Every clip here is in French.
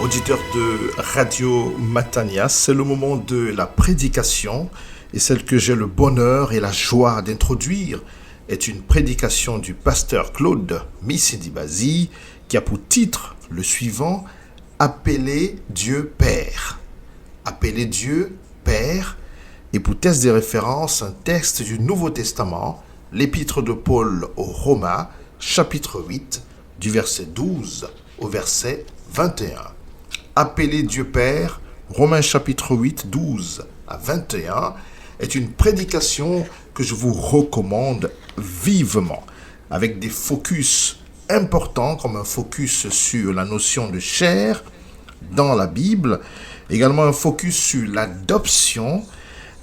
Auditeurs de Radio Matania, c'est le moment de la prédication et celle que j'ai le bonheur et la joie d'introduire est une prédication du pasteur Claude Missindibazi qui a pour titre le suivant: Appeler Dieu Père. Appeler Dieu Père, et pour texte de référence, un texte du Nouveau Testament, l'épître de Paul aux Romains, chapitre 8, du verset 12 au verset 21. Appeler Dieu Père, Romains chapitre 8, 12 à 21, est une prédication que je vous recommande vivement, avec des focus importants, comme un focus sur la notion de chair dans la Bible, également un focus sur l'adoption,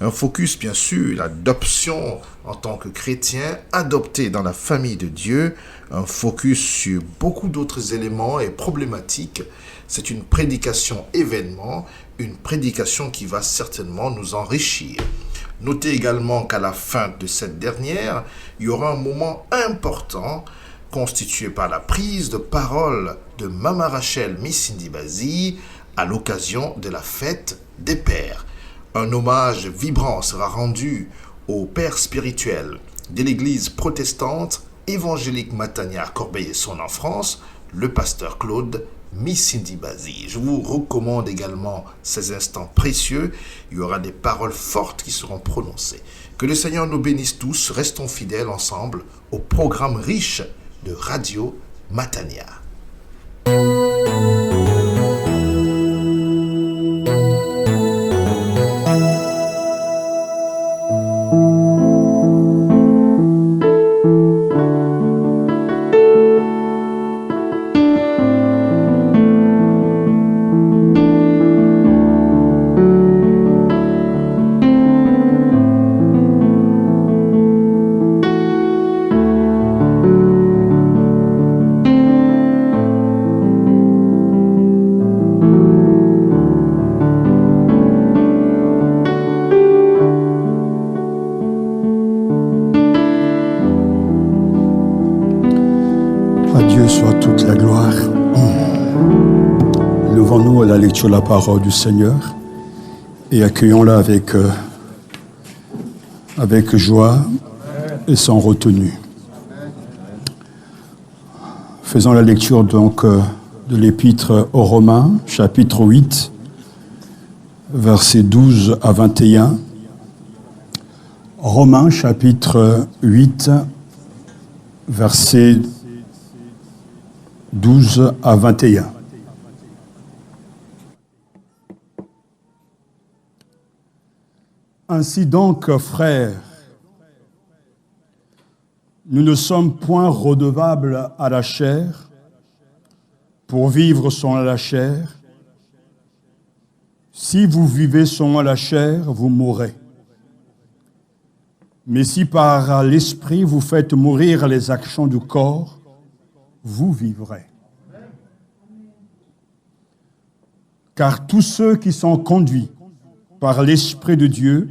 un focus bien sûr, l'adoption en tant que chrétien, adopté dans la famille de Dieu, un focus sur beaucoup d'autres éléments et problématiques. C'est une prédication événement, une prédication qui va certainement nous enrichir. Notez également qu'à la fin de cette dernière, il y aura un moment important constitué par la prise de parole de Mama Rachel Missindibazi à l'occasion de la fête des pères. Un hommage vibrant sera rendu au père spirituel de l'église protestante évangélique Matania à Corbeil-Essonnes en France, le pasteur Claude Missindibazi. Je vous recommande également ces instants précieux. Il y aura des paroles fortes qui seront prononcées. Que le Seigneur nous bénisse tous. Restons fidèles ensemble au programme riche de Radio Matania. Levons-nous à la lecture de la parole du Seigneur et accueillons-la avec joie et sans retenue. Faisons la lecture donc de l'épître aux Romains, chapitre 8, versets 12 à 21. Romains, chapitre 8, versets 12 à 21. Ainsi donc, frères, nous ne sommes point redevables à la chair pour vivre selon la chair. Si vous vivez selon la chair, vous mourrez. Mais si par l'esprit vous faites mourir les actions du corps, vous vivrez. Car tous ceux qui sont conduits par l'Esprit de Dieu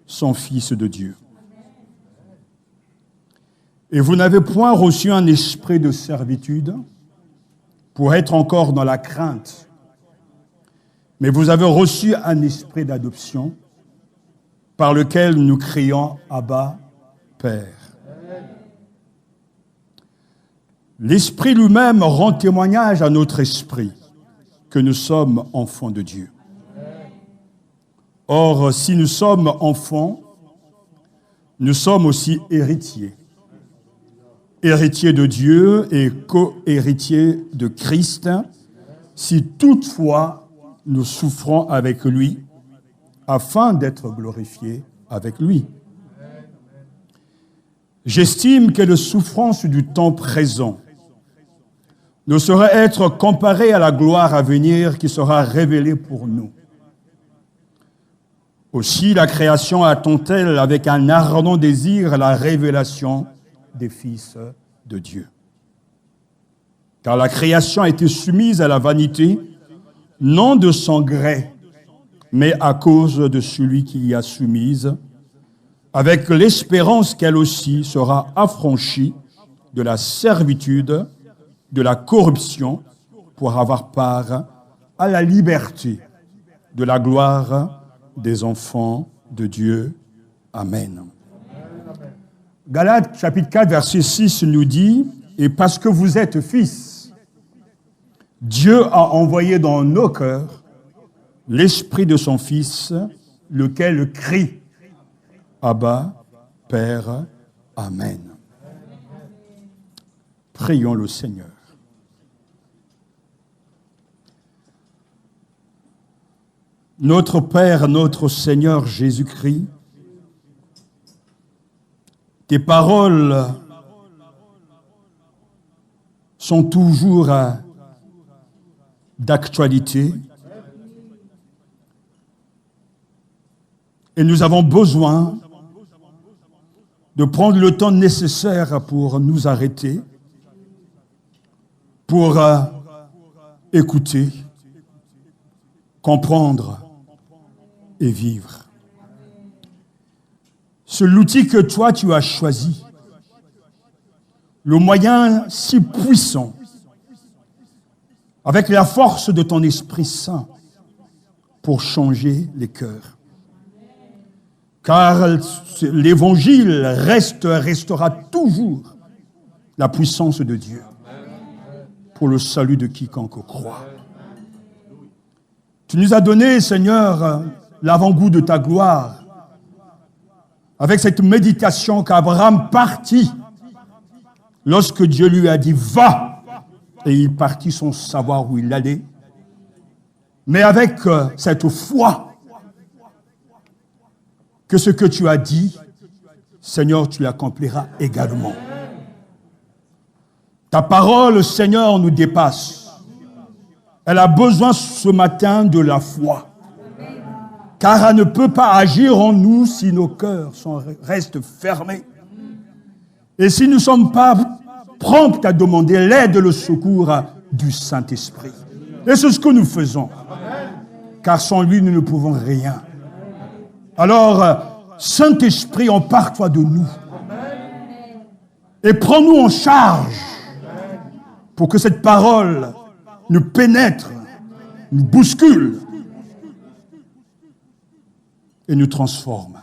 sont fils de Dieu. Et vous n'avez point reçu un esprit de servitude pour être encore dans la crainte, mais vous avez reçu un esprit d'adoption par lequel nous crions « Abba, Père ». L'Esprit lui-même rend témoignage à notre esprit que nous sommes enfants de Dieu. Or, si nous sommes enfants, nous sommes aussi héritiers. Héritiers de Dieu et co-héritiers de Christ, si toutefois nous souffrons avec lui, afin d'être glorifiés avec lui. J'estime que les souffrances du temps présent ne sauraient être comparées à la gloire à venir qui sera révélée pour nous. Aussi, la création attend-elle avec un ardent désir la révélation des fils de Dieu. Car la création a été soumise à la vanité, non de son gré, mais à cause de celui qui y a soumise, avec l'espérance qu'elle aussi sera affranchie de la servitude, de la corruption, pour avoir part à la liberté de la gloire des enfants de Dieu. Amen. Galates chapitre 4, verset 6 nous dit, « Et parce que vous êtes fils, Dieu a envoyé dans nos cœurs l'esprit de son Fils, lequel crie, Abba, Père, Amen. » Prions le Seigneur. Notre Père, notre Seigneur Jésus-Christ, tes paroles sont toujours d'actualité et nous avons besoin de prendre le temps nécessaire pour nous arrêter, pour écouter, comprendre et vivre. C'est l'outil que toi, tu as choisi, le moyen si puissant, avec la force de ton Esprit Saint, pour changer les cœurs. Car l'Évangile restera toujours la puissance de Dieu pour le salut de quiconque croit. Tu nous as donné, Seigneur, l'avant-goût de ta gloire, avec cette méditation qu'Abraham partit lorsque Dieu lui a dit « Va !» et il partit sans savoir où il allait, mais avec cette foi que ce que tu as dit, Seigneur, tu l'accompliras également. Ta parole, Seigneur, nous dépasse. Elle a besoin ce matin de la foi. Car elle ne peut pas agir en nous si nos cœurs restent fermés. Et si nous ne sommes pas prompts à demander l'aide et le secours du Saint-Esprit. Et c'est ce que nous faisons. Car sans lui, nous ne pouvons rien. Alors, Saint-Esprit, empare-toi de nous. Et prends-nous en charge pour que cette parole nous pénètre, nous bouscule et nous transforme,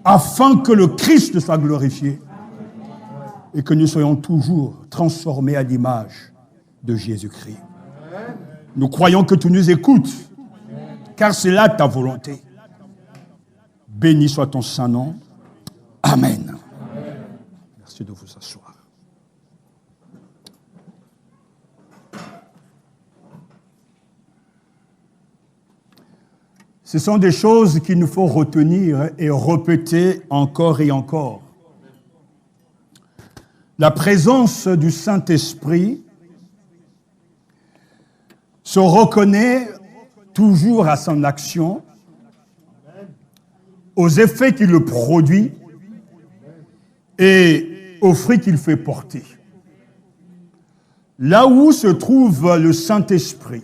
afin que le Christ soit glorifié et que nous soyons toujours transformés à l'image de Jésus-Christ. Nous croyons que tu nous écoutes, car c'est là ta volonté. Béni soit ton saint nom. Amen. Merci de vous asseoir. Ce sont des choses qu'il nous faut retenir et répéter encore et encore. La présence du Saint-Esprit se reconnaît toujours à son action, aux effets qu'il produit et aux fruits qu'il fait porter. Là où se trouve le Saint-Esprit,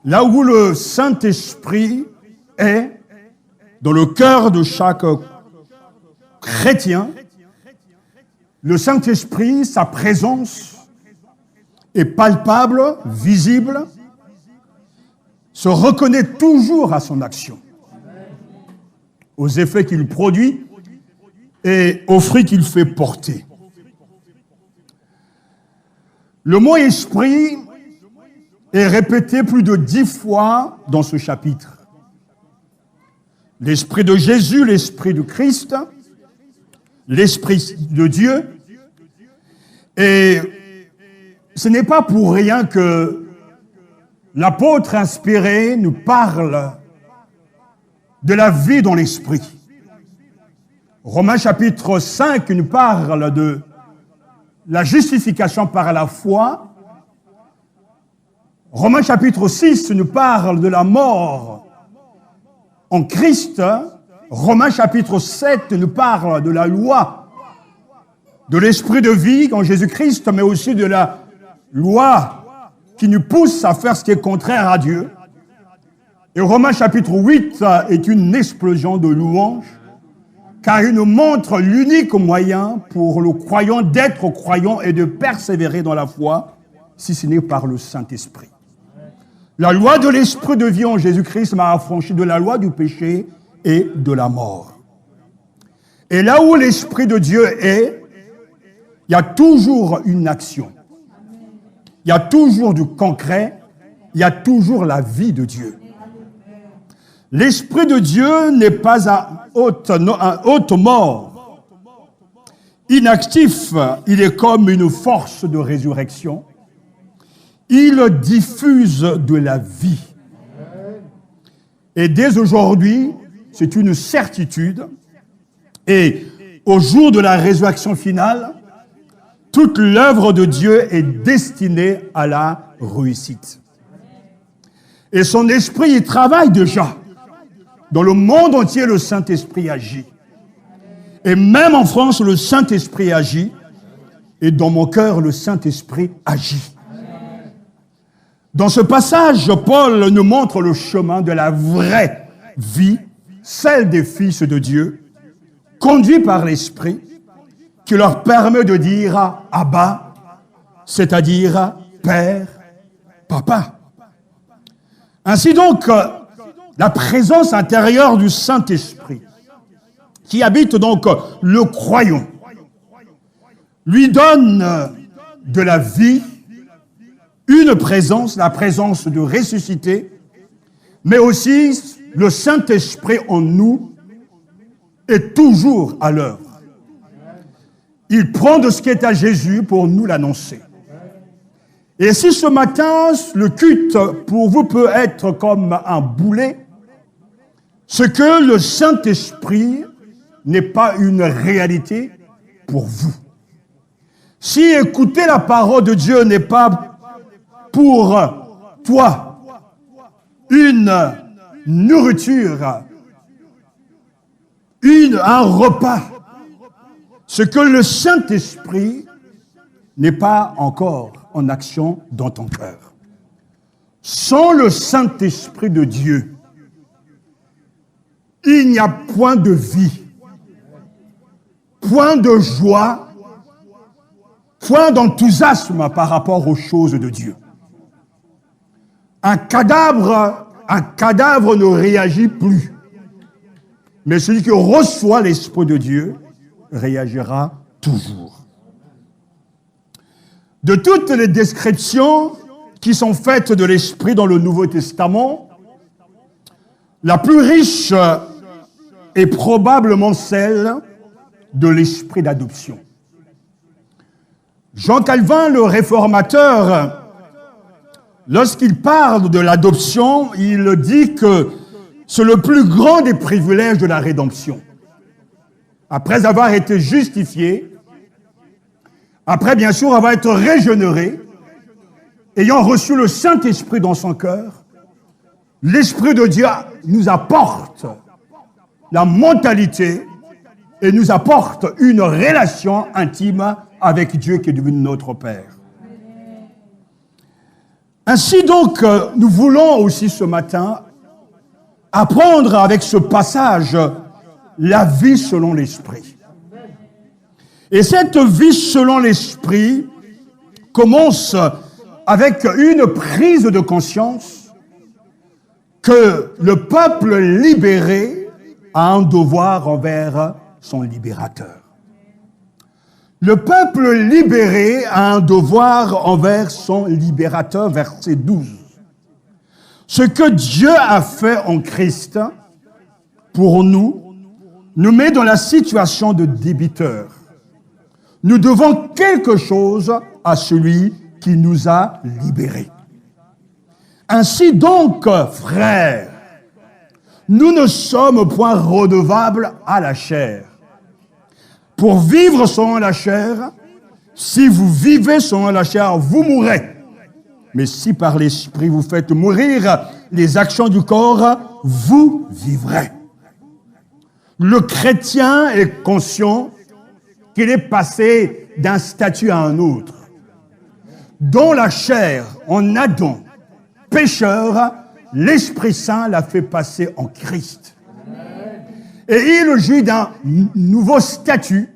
là où le Saint-Esprit est, dans le cœur de chaque chrétien, le Saint-Esprit, sa présence est palpable, visible, se reconnaît toujours à son action, aux effets qu'il produit et aux fruits qu'il fait porter. Le mot « esprit » est répété plus de 10 fois dans ce chapitre. L'Esprit de Jésus, l'Esprit de Christ, l'Esprit de Dieu. Et ce n'est pas pour rien que l'apôtre inspiré nous parle de la vie dans l'Esprit. Romains chapitre 5 nous parle de la justification par la foi. Romains chapitre 6 nous parle de la mort en Christ. Romains chapitre 7 nous parle de la loi, de l'esprit de vie en Jésus-Christ, mais aussi de la loi qui nous pousse à faire ce qui est contraire à Dieu. Et Romains chapitre 8 est une explosion de louanges, car il nous montre l'unique moyen pour le croyant d'être croyant et de persévérer dans la foi, si ce n'est par le Saint-Esprit. La loi de l'Esprit de vie en Jésus-Christ m'a affranchi de la loi du péché et de la mort. Et là où l'Esprit de Dieu est, il y a toujours une action. Il y a toujours du concret. Il y a toujours la vie de Dieu. L'Esprit de Dieu n'est pas un hôte mort. Inactif, il est comme une force de résurrection. Il diffuse de la vie. Et dès aujourd'hui, c'est une certitude. Et au jour de la résurrection finale, toute l'œuvre de Dieu est destinée à la réussite. Et son esprit y travaille déjà. Dans le monde entier, le Saint-Esprit agit. Et même en France, le Saint-Esprit agit. Et dans mon cœur, le Saint-Esprit agit. Dans ce passage, Paul nous montre le chemin de la vraie vie, celle des fils de Dieu, conduits par l'Esprit, qui leur permet de dire « Abba », c'est-à-dire « Père, Papa ». Ainsi donc, la présence intérieure du Saint-Esprit, qui habite donc le croyant, lui donne de la vie, une présence, la présence de ressuscité, mais aussi le Saint-Esprit en nous est toujours à l'œuvre. Il prend de ce qui est à Jésus pour nous l'annoncer. Et si ce matin, le culte pour vous peut être comme un boulet, c'est que le Saint-Esprit n'est pas une réalité pour vous. Si écouter la parole de Dieu n'est pas pour toi une nourriture, un repas, ce que le Saint-Esprit n'est pas encore en action dans ton cœur. Sans le Saint-Esprit de Dieu, il n'y a point de vie, point de joie, point d'enthousiasme par rapport aux choses de Dieu. Un cadavre ne réagit plus. Mais celui qui reçoit l'Esprit de Dieu réagira toujours. De toutes les descriptions qui sont faites de l'Esprit dans le Nouveau Testament, la plus riche est probablement celle de l'Esprit d'adoption. Jean Calvin, le réformateur, lorsqu'il parle de l'adoption, il dit que c'est le plus grand des privilèges de la rédemption. Après avoir été justifié, après bien sûr avoir été régénéré, ayant reçu le Saint-Esprit dans son cœur, l'Esprit de Dieu nous apporte la mentalité et nous apporte une relation intime avec Dieu qui est devenu notre Père. Ainsi donc, nous voulons aussi ce matin apprendre avec ce passage la vie selon l'Esprit. Et cette vie selon l'Esprit commence avec une prise de conscience que le peuple libéré a un devoir envers son libérateur. Le peuple libéré a un devoir envers son libérateur, verset 12. Ce que Dieu a fait en Christ pour nous met dans la situation de débiteur. Nous devons quelque chose à celui qui nous a libérés. Ainsi donc, frères, nous ne sommes point redevables à la chair. Pour vivre selon la chair, si vous vivez selon la chair, vous mourrez. Mais si par l'Esprit vous faites mourir les actions du corps, vous vivrez. Le chrétien est conscient qu'il est passé d'un statut à un autre. dont la chair, en Adam, pécheur, l'Esprit Saint l'a fait passer en Christ. Et il jouit d'un nouveau statut,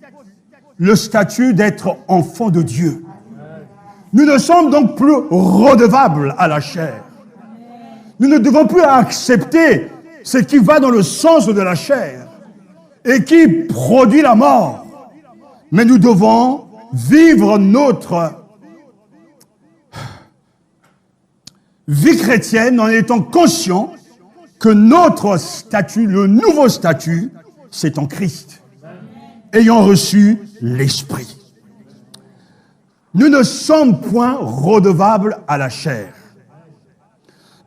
le statut d'être enfant de Dieu. Nous ne sommes donc plus redevables à la chair. Nous ne devons plus accepter ce qui va dans le sens de la chair et qui produit la mort. Mais nous devons vivre notre vie chrétienne en étant conscients que notre statut, le nouveau statut, c'est en Christ, ayant reçu l'Esprit. Nous ne sommes point redevables à la chair.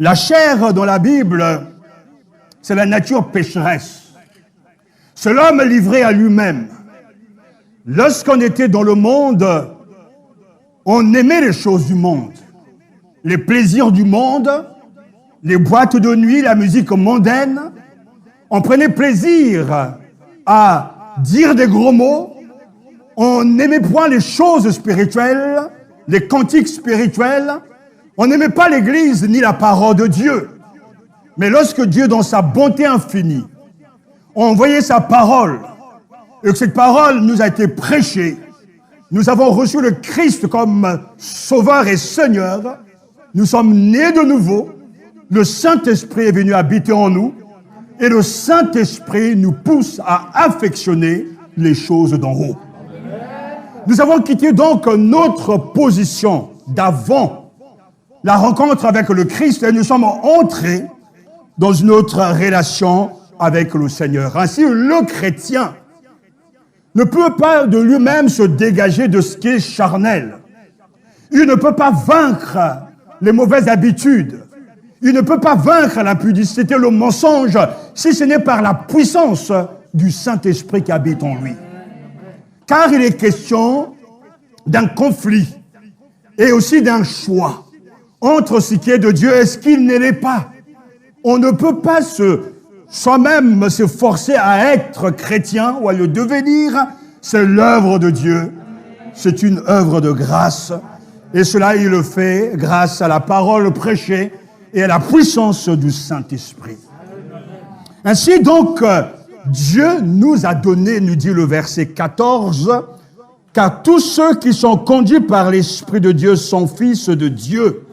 La chair dans la Bible, c'est la nature pécheresse. C'est l'homme livré à lui-même. Lorsqu'on était dans le monde, on aimait les choses du monde, les plaisirs du monde, les boîtes de nuit, la musique mondaine. On prenait plaisir à dire des gros mots. On n'aimait point les choses spirituelles, les cantiques spirituels. On n'aimait pas l'Église ni la parole de Dieu. Mais lorsque Dieu, dans sa bonté infinie, a envoyé sa parole, et que cette parole nous a été prêchée, nous avons reçu le Christ comme Sauveur et Seigneur, nous sommes nés de nouveau, le Saint-Esprit est venu habiter en nous, et le Saint-Esprit nous pousse à affectionner les choses d'en haut. Nous avons quitté donc notre position d'avant la rencontre avec le Christ et nous sommes entrés dans une autre relation avec le Seigneur. Ainsi, le chrétien ne peut pas de lui-même se dégager de ce qui est charnel. Il ne peut pas vaincre les mauvaises habitudes. Il ne peut pas vaincre l'impudicité, le mensonge, si ce n'est par la puissance du Saint-Esprit qui habite en lui. Car il est question d'un conflit et aussi d'un choix entre ce qui est de Dieu et ce qui ne l'est pas. On ne peut pas soi-même se forcer à être chrétien ou à le devenir. C'est l'œuvre de Dieu. C'est une œuvre de grâce. Et cela, il le fait grâce à la parole prêchée et à la puissance du Saint-Esprit. Ainsi donc, Dieu nous a donné, nous dit le verset 14, car tous ceux qui sont conduits par l'Esprit de Dieu sont fils de Dieu.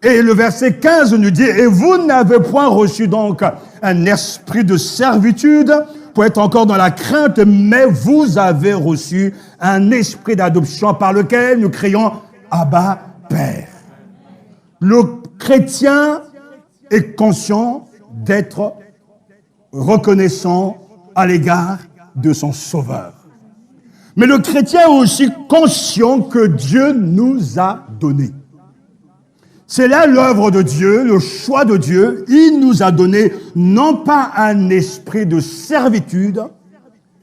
Et le verset 15 nous dit, et vous n'avez point reçu donc un esprit de servitude pour être encore dans la crainte, mais vous avez reçu un esprit d'adoption par lequel nous crions Abba, Père. Le chrétien est conscient d'être reconnaissant à l'égard de son Sauveur. Mais le chrétien est aussi conscient que Dieu nous a donné. C'est là l'œuvre de Dieu, le choix de Dieu. Il nous a donné non pas un esprit de servitude,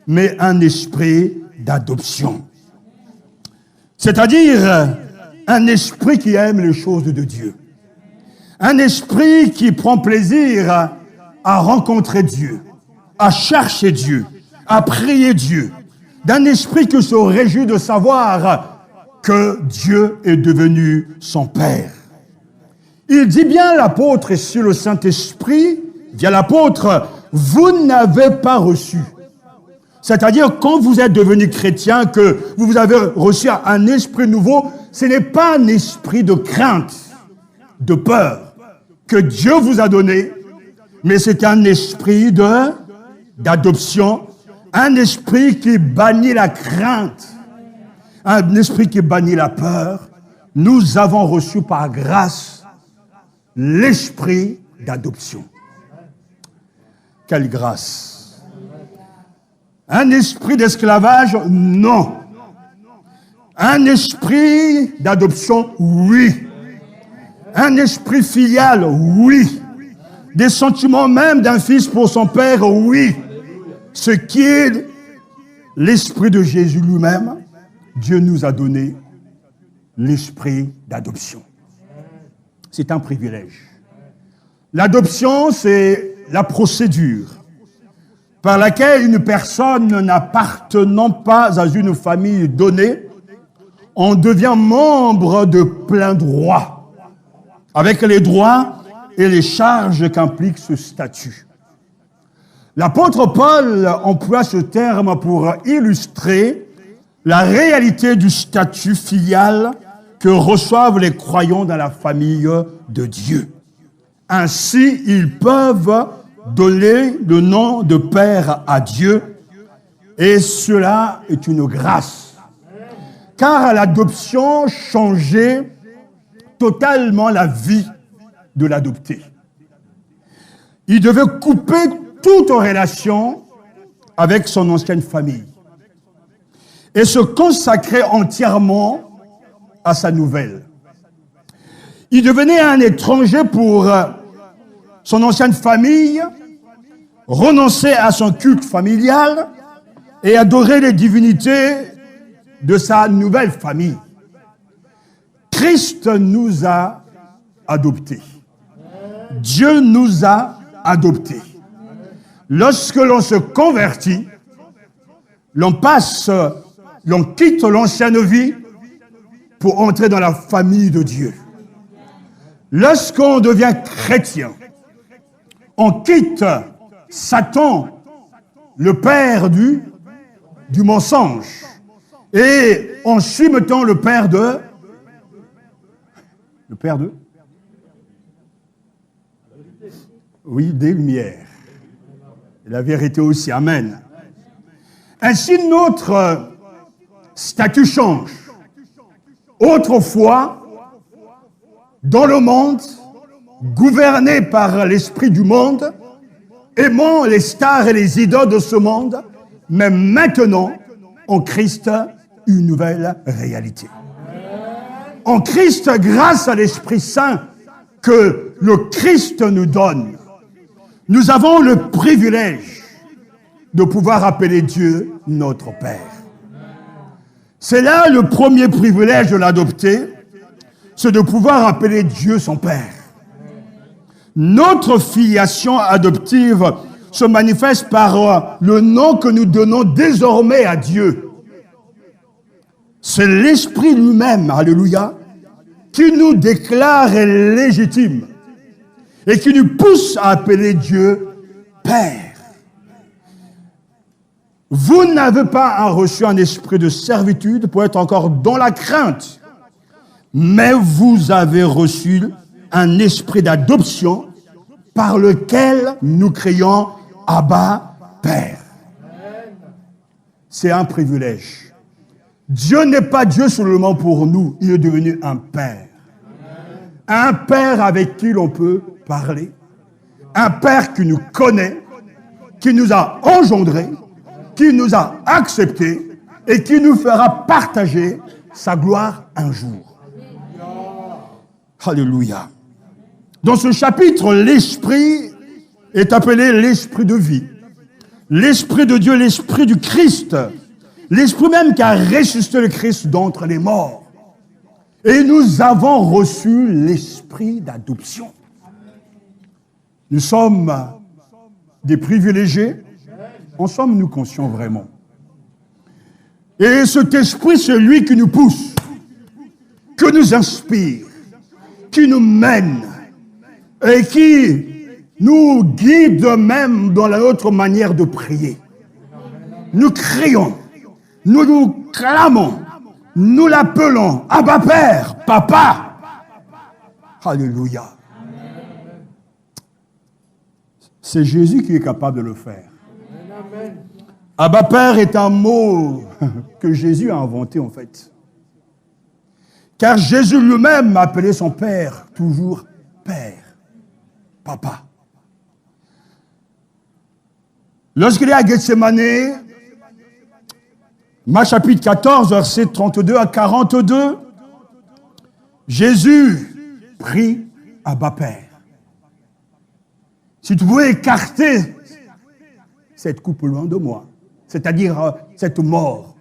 mais un esprit d'adoption. C'est-à-dire un esprit qui aime les choses de Dieu. Un esprit qui prend plaisir à rencontrer Dieu, à chercher Dieu, à prier Dieu. D'un esprit qui se réjouit de savoir que Dieu est devenu son Père. Il dit bien, l'apôtre, et sur le Saint-Esprit, dit à l'apôtre, vous n'avez pas reçu. C'est-à-dire, quand vous êtes devenu chrétien, que vous avez reçu un esprit nouveau, ce n'est pas un esprit de crainte, de peur, que Dieu vous a donné, mais c'est un esprit d'adoption, un esprit qui bannit la crainte, un esprit qui bannit la peur. Nous avons reçu par grâce l'esprit d'adoption. Quelle grâce! Un esprit d'esclavage? Non. Un esprit d'adoption? Oui. Un esprit filial? Oui. Des sentiments même d'un fils pour son père? Oui. Ce qui est l'esprit de Jésus lui-même, Dieu nous a donné l'esprit d'adoption. C'est un privilège. L'adoption, c'est la procédure par laquelle une personne n'appartenant pas à une famille donnée, on devient membre de plein droit, avec les droits et les charges qu'implique ce statut. L'apôtre Paul emploie ce terme pour illustrer la réalité du statut filial que reçoivent les croyants dans la famille de Dieu. Ainsi, ils peuvent donner le nom de Père à Dieu, et cela est une grâce. Car l'adoption changeait totalement la vie de l'adopté. Il devait couper toute relation avec son ancienne famille et se consacrer entièrement à sa nouvelle. Il devenait un étranger pour son ancienne famille, renoncer à son culte familial et adorer les divinités de sa nouvelle famille. Christ nous a adoptés. Dieu nous a adoptés. Lorsque l'on se convertit, l'on quitte l'ancienne vie pour entrer dans la famille de Dieu. Lorsqu'on devient chrétien, on quitte Satan, le père du mensonge, et on suit maintenant le père de oui, des lumières. Et la vérité aussi, amen. Ainsi, notre statut change. Autrefois, dans le monde, gouverné par l'esprit du monde, aimant les stars et les idoles de ce monde, mais maintenant, en Christ, une nouvelle réalité. En Christ, grâce à l'Esprit Saint que le Christ nous donne, nous avons le privilège de pouvoir appeler Dieu notre Père. C'est là le premier privilège de l'adopté, c'est de pouvoir appeler Dieu son Père. Notre filiation adoptive se manifeste par le nom que nous donnons désormais à Dieu. C'est l'Esprit lui-même, alléluia, qui nous déclare légitimes et qui nous pousse à appeler Dieu Père. Vous n'avez pas reçu un esprit de servitude pour être encore dans la crainte, mais vous avez reçu un esprit d'adoption par lequel nous crions « Abba, Père ». C'est un privilège. Dieu n'est pas Dieu seulement pour nous, il est devenu un Père. Un Père avec qui l'on peut parler. Un Père qui nous connaît, qui nous a engendrés, qui nous a acceptés et qui nous fera partager sa gloire un jour. Alléluia. Dans ce chapitre, l'Esprit est appelé l'Esprit de vie. L'Esprit de Dieu, l'Esprit du Christ. L'Esprit même qui a ressuscité le Christ d'entre les morts. Et nous avons reçu l'Esprit d'adoption. Nous sommes des privilégiés. En sommes-nous conscients vraiment? Et cet esprit, c'est lui qui nous pousse, qui nous inspire, qui nous mène et qui nous guide même dans notre manière de prier. Nous crions, nous nous clamons, nous l'appelons Abba Père, Papa. Alléluia. C'est Jésus qui est capable de le faire. Abba Père est un mot que Jésus a inventé en fait. Car Jésus lui-même appelait son Père toujours Père, Papa. Lorsqu'il est à Gethsémane, Marc chapitre 14, versets 32 à 42, Jésus prie Abba Père. Si tu pouvais écarter cette coupe loin de moi, c'est-à-dire cette mort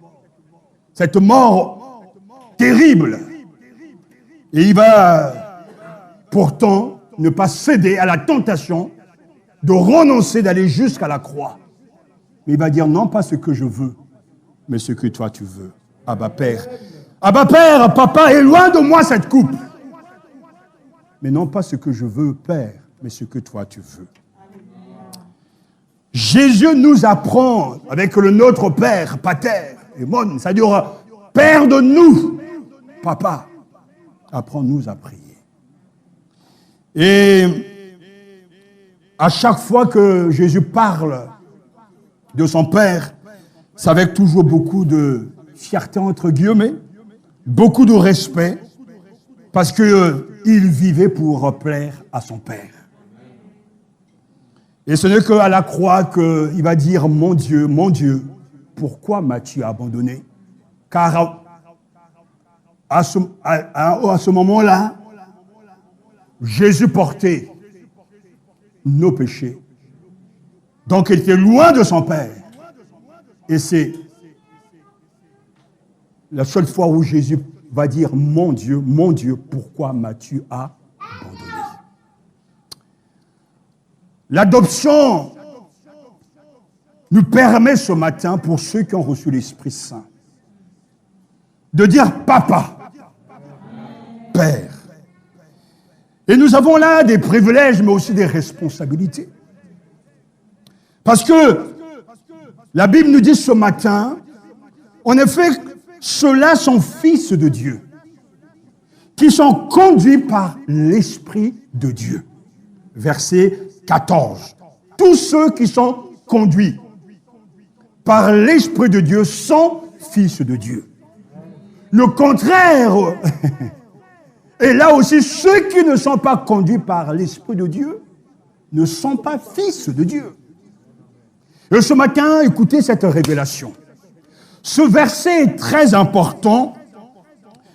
terrible. Et il va pourtant ne pas céder à la tentation de renoncer d'aller jusqu'à la croix. Mais il va dire non pas ce que je veux, mais ce que toi tu veux. Abba Père. Abba Père, Papa, éloigne de moi cette coupe. Mais non pas ce que je veux, Père, mais ce que toi tu veux. Jésus nous apprend avec le Notre Père, Pater, et Mon, c'est-à-dire Père de nous, Papa, apprends-nous à prier. Et à chaque fois que Jésus parle de son Père, c'est avec toujours beaucoup de fierté entre guillemets, beaucoup de respect, parce qu'il vivait pour plaire à son Père. Et ce n'est qu'à la croix qu'il va dire, mon Dieu, pourquoi m'as-tu abandonné? Car à ce moment-là, Jésus portait nos péchés. Donc il était loin de son Père. Et c'est la seule fois où Jésus va dire, mon Dieu, pourquoi m'as-tu abandonné? L'adoption nous permet ce matin, pour ceux qui ont reçu l'Esprit Saint, de dire Papa, Père. Et nous avons là des privilèges, mais aussi des responsabilités. Parce que la Bible nous dit ce matin, en effet, ceux-là sont fils de Dieu, qui sont conduits par l'Esprit de Dieu. Verset 14. Tous ceux qui sont conduits par l'Esprit de Dieu sont fils de Dieu. Le contraire, et là aussi, ceux qui ne sont pas conduits par l'Esprit de Dieu ne sont pas fils de Dieu. Et ce matin, écoutez cette révélation. Ce verset est très important,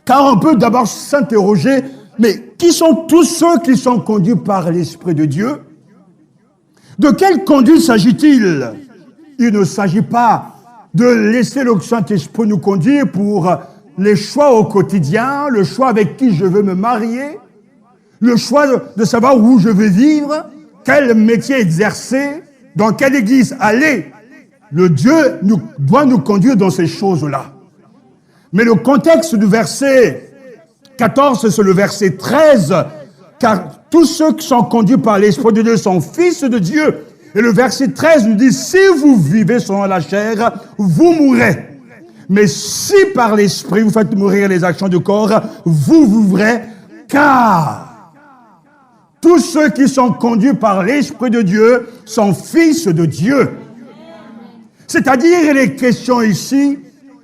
car on peut d'abord s'interroger, mais qui sont tous ceux qui sont conduits par l'Esprit de Dieu? De quelle conduite s'agit-il? Il ne s'agit pas de laisser le Saint-Esprit nous conduire pour les choix au quotidien, le choix avec qui je veux me marier, le choix de savoir où je veux vivre, quel métier exercer, dans quelle église aller. Le Dieu doit nous conduire dans ces choses-là. Mais le contexte du verset 14, c'est le verset 13, car tous ceux qui sont conduits par l'Esprit de Dieu sont fils de Dieu. Et le verset 13 nous dit, si vous vivez selon la chair, vous mourrez. Mais si par l'Esprit vous faites mourir les actions du corps, vous vivrez, car tous ceux qui sont conduits par l'Esprit de Dieu sont fils de Dieu. C'est-à-dire, il est question ici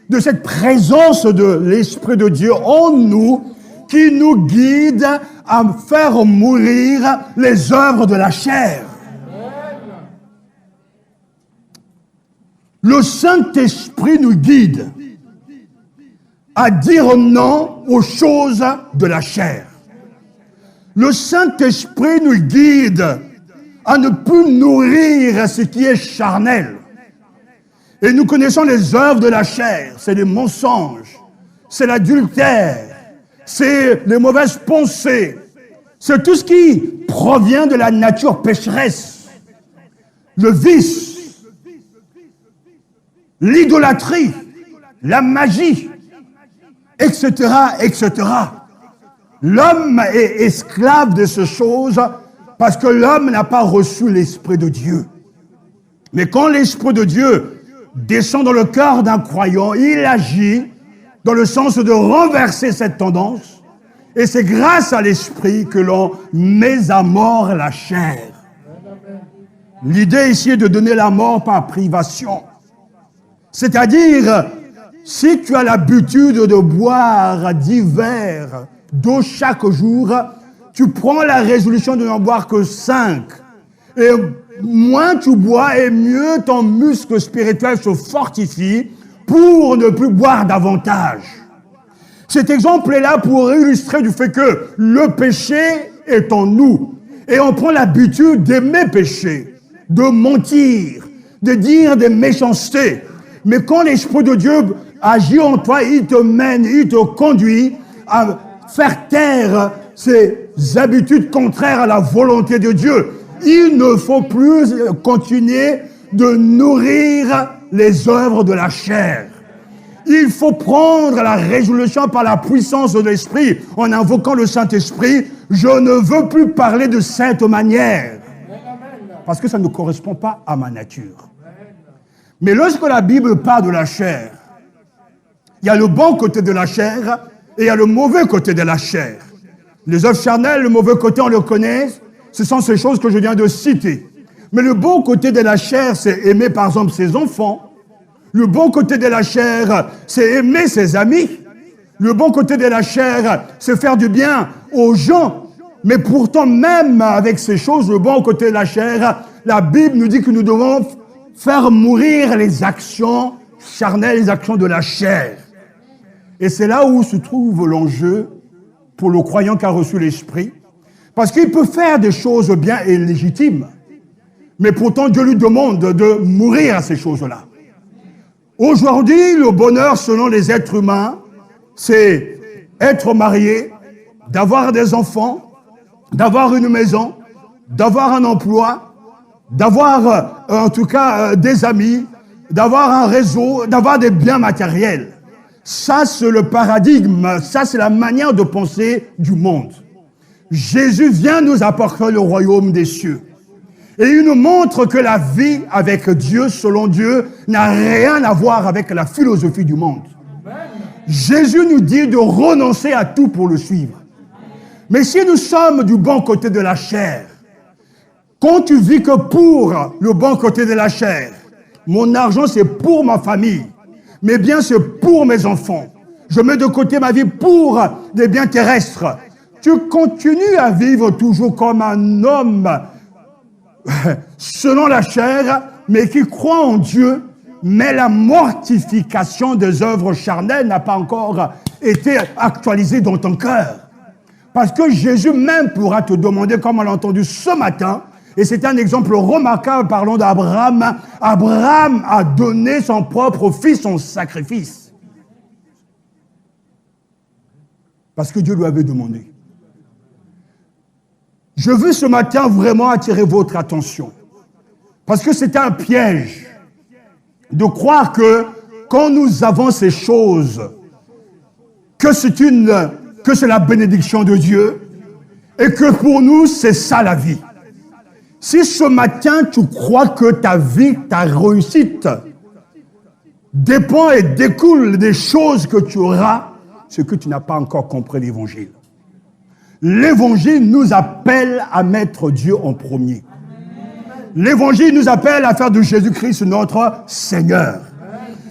de cette présence de l'Esprit de Dieu en nous qui nous guide à faire mourir les œuvres de la chair. Le Saint-Esprit nous guide à dire non aux choses de la chair. Le Saint-Esprit nous guide à ne plus nourrir ce qui est charnel. Et nous connaissons les œuvres de la chair. C'est les mensonges, c'est l'adultère, c'est les mauvaises pensées, c'est tout ce qui provient de la nature pécheresse, le vice, l'idolâtrie, la magie, etc., etc. L'homme est esclave de ces choses parce que l'homme n'a pas reçu l'Esprit de Dieu. Mais quand l'Esprit de Dieu descend dans le cœur d'un croyant, il agit dans le sens de renverser cette tendance. Et c'est grâce à l'Esprit que l'on met à mort la chair. L'idée ici est de donner la mort par privation. C'est-à-dire, si tu as l'habitude de boire 10 verres d'eau chaque jour, tu prends la résolution de n'en boire que 5. Et moins tu bois et mieux ton muscle spirituel se fortifie pour ne plus boire davantage. Cet exemple est là pour illustrer du fait que le péché est en nous. Et on prend l'habitude d'aimer pécher, de mentir, de dire des méchancetés. Mais quand l'Esprit de Dieu agit en toi, il te mène, il te conduit à faire taire ces habitudes contraires à la volonté de Dieu. Il ne faut plus continuer de nourrir les œuvres de la chair. Il faut prendre la résolution par la puissance de l'Esprit, en invoquant le Saint-Esprit. Je ne veux plus parler de cette manière, parce que ça ne correspond pas à ma nature. Mais lorsque la Bible parle de la chair, il y a le bon côté de la chair et il y a le mauvais côté de la chair. Les œuvres charnelles, le mauvais côté, on le connaît. Ce sont ces choses que je viens de citer. Mais le bon côté de la chair, c'est aimer par exemple ses enfants. Le bon côté de la chair, c'est aimer ses amis. Le bon côté de la chair, c'est faire du bien aux gens. Mais pourtant, même avec ces choses, le bon côté de la chair, la Bible nous dit que nous devons faire mourir les actions charnelles, les actions de la chair. Et c'est là où se trouve l'enjeu pour le croyant qui a reçu l'Esprit. Parce qu'il peut faire des choses bien et légitimes. Mais pourtant, Dieu lui demande de mourir à ces choses-là. Aujourd'hui, le bonheur, selon les êtres humains, c'est être marié, d'avoir des enfants, d'avoir une maison, d'avoir un emploi, d'avoir en tout cas des amis, d'avoir un réseau, d'avoir des biens matériels. Ça, c'est le paradigme, ça, c'est la manière de penser du monde. Jésus vient nous apporter le royaume des cieux. Et il nous montre que la vie avec Dieu, selon Dieu, n'a rien à voir avec la philosophie du monde. Jésus nous dit de renoncer à tout pour le suivre. Mais si nous sommes du bon côté de la chair, quand tu vis que pour le bon côté de la chair, mon argent c'est pour ma famille, mes biens c'est pour mes enfants, je mets de côté ma vie pour des biens terrestres, tu continues à vivre toujours comme un homme selon la chair, mais qui croit en Dieu, mais la mortification des œuvres charnelles n'a pas encore été actualisée dans ton cœur. Parce que Jésus même pourra te demander, comme on l'a entendu ce matin, et c'est un exemple remarquable, parlons d'Abraham. Abraham a donné son propre fils en sacrifice. Parce que Dieu lui avait demandé. Je veux ce matin vraiment attirer votre attention. Parce que c'est un piège de croire que quand nous avons ces choses, que c'est la bénédiction de Dieu et que pour nous, c'est ça la vie. Si ce matin, tu crois que ta vie, ta réussite dépend et découle des choses que tu auras, c'est que tu n'as pas encore compris l'Évangile. L'Évangile nous appelle à mettre Dieu en premier. L'Évangile nous appelle à faire de Jésus-Christ notre Seigneur.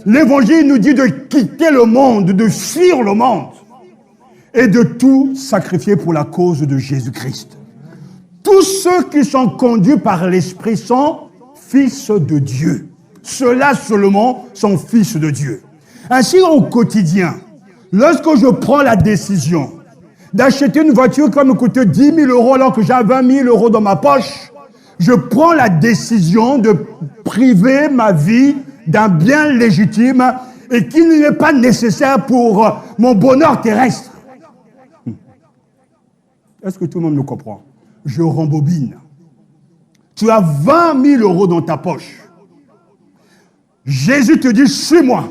L'Évangile nous dit de quitter le monde, de fuir le monde et de tout sacrifier pour la cause de Jésus-Christ. Tous ceux qui sont conduits par l'Esprit sont fils de Dieu. Ceux-là seulement sont fils de Dieu. Ainsi, au quotidien, lorsque je prends la décision d'acheter une voiture qui va me coûter 10 000 euros alors que j'ai 20 000 euros dans ma poche, je prends la décision de priver ma vie d'un bien légitime et qui n'est pas nécessaire pour mon bonheur terrestre. Est-ce que tout le monde me comprend? Je rembobine. Tu as 20 000 euros dans ta poche. Jésus te dit, suis-moi.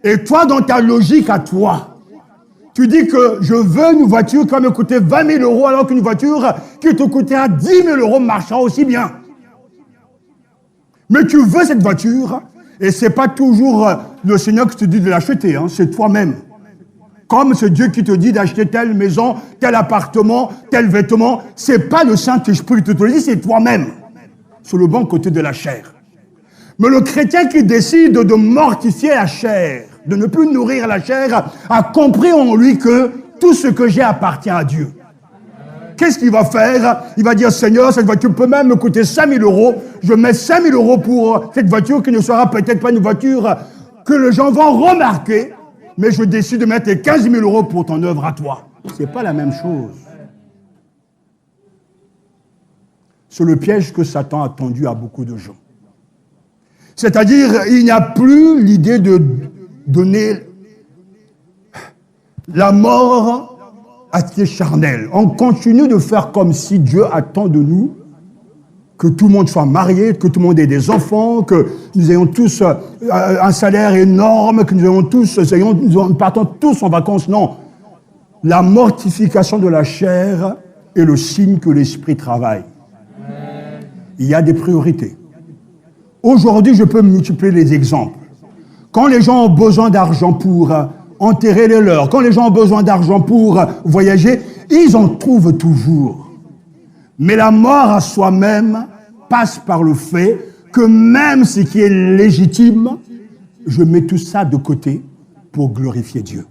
Et toi, dans ta logique à toi, tu dis que je veux une voiture qui va me coûter 20 000 euros alors qu'une voiture qui te coûtera 10 000 euros marchera aussi bien. Mais tu veux cette voiture et ce n'est pas toujours le Seigneur qui te dit de l'acheter, hein, c'est toi-même. Comme c'est Dieu qui te dit d'acheter telle maison, tel appartement, tel vêtement, ce n'est pas le Saint-Esprit qui te le dit, c'est toi-même. Sur le bon côté de la chair. Mais le chrétien qui décide de mortifier la chair, de ne plus nourrir la chair, a compris en lui que tout ce que j'ai appartient à Dieu. Qu'est-ce qu'il va faire? Il va dire, Seigneur, cette voiture peut même me coûter 5 000 euros. Je mets 5 000 euros pour cette voiture qui ne sera peut-être pas une voiture que les gens vont remarquer, mais je décide de mettre 15 000 euros pour ton œuvre à toi. Ce n'est pas la même chose. C'est le piège que Satan a tendu à beaucoup de gens. C'est-à-dire, il n'y a plus l'idée de donner la mort à ce qui est charnel. On continue de faire comme si Dieu attend de nous que tout le monde soit marié, que tout le monde ait des enfants, que nous ayons tous un salaire énorme, que nous partons tous en vacances. Non. La mortification de la chair est le signe que l'esprit travaille. Il y a des priorités. Aujourd'hui, je peux multiplier les exemples. Quand les gens ont besoin d'argent pour enterrer les leurs, quand les gens ont besoin d'argent pour voyager, ils en trouvent toujours. Mais la mort à soi-même passe par le fait que même ce qui est légitime, je mets tout ça de côté pour glorifier Dieu.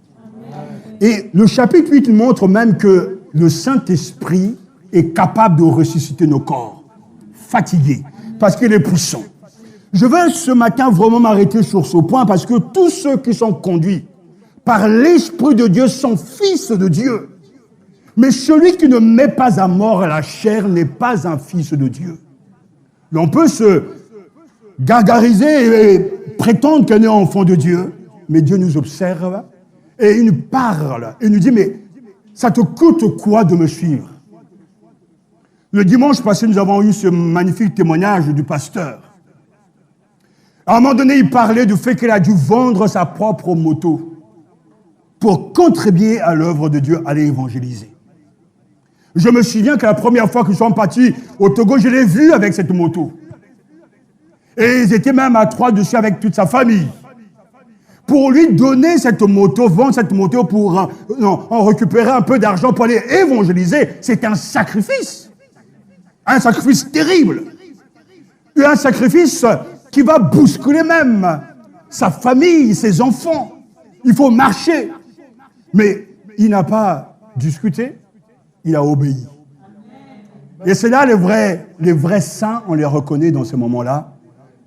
Et le chapitre 8 montre même que le Saint-Esprit est capable de ressusciter nos corps, fatigués, parce qu'il est puissant. Je veux ce matin vraiment m'arrêter sur ce point parce que tous ceux qui sont conduits par l'Esprit de Dieu sont fils de Dieu. Mais celui qui ne met pas à mort la chair n'est pas un fils de Dieu. On peut se gargariser et prétendre qu'on est enfant de Dieu, mais Dieu nous observe et il nous parle et nous dit, mais ça te coûte quoi de me suivre? Le dimanche passé, nous avons eu ce magnifique témoignage du pasteur. À un moment donné, il parlait du fait qu'il a dû vendre sa propre moto pour contribuer à l'œuvre de Dieu, aller évangéliser. Je me souviens que la première fois que nous sommes partis au Togo, je l'ai vu avec cette moto. Et ils étaient même à 3 dessus avec toute sa famille. Pour lui donner cette moto, vendre cette moto pour en récupérer un peu d'argent pour aller évangéliser, c'est un sacrifice. Un sacrifice terrible. Et un sacrifice qui va bousculer même sa famille, ses enfants. Il faut marcher. Mais il n'a pas discuté. Il a obéi. Et c'est là les vrais saints, on les reconnaît dans ce moment-là.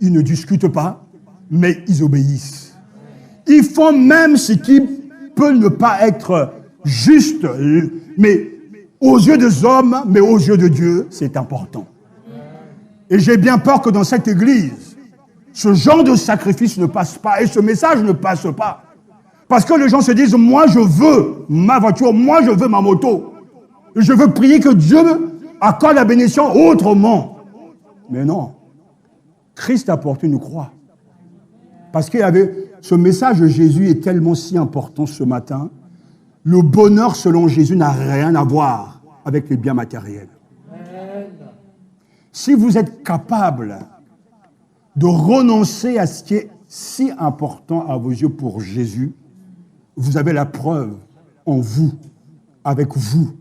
Ils ne discutent pas, mais ils obéissent. Ils font même ce qui peut ne pas être juste, mais aux yeux des hommes, mais aux yeux de Dieu, c'est important. Et j'ai bien peur que dans cette église, ce genre de sacrifice ne passe pas et ce message ne passe pas. Parce que les gens se disent, moi je veux ma voiture, moi je veux ma moto. Je veux prier que Dieu accorde la bénédiction autrement. Mais non. Christ a porté une croix. Parce qu'il y avait... Ce message de Jésus est tellement si important ce matin. Le bonheur selon Jésus n'a rien à voir avec les biens matériels. Si vous êtes capable de renoncer à ce qui est si important à vos yeux pour Jésus, vous avez la preuve en vous, avec vous,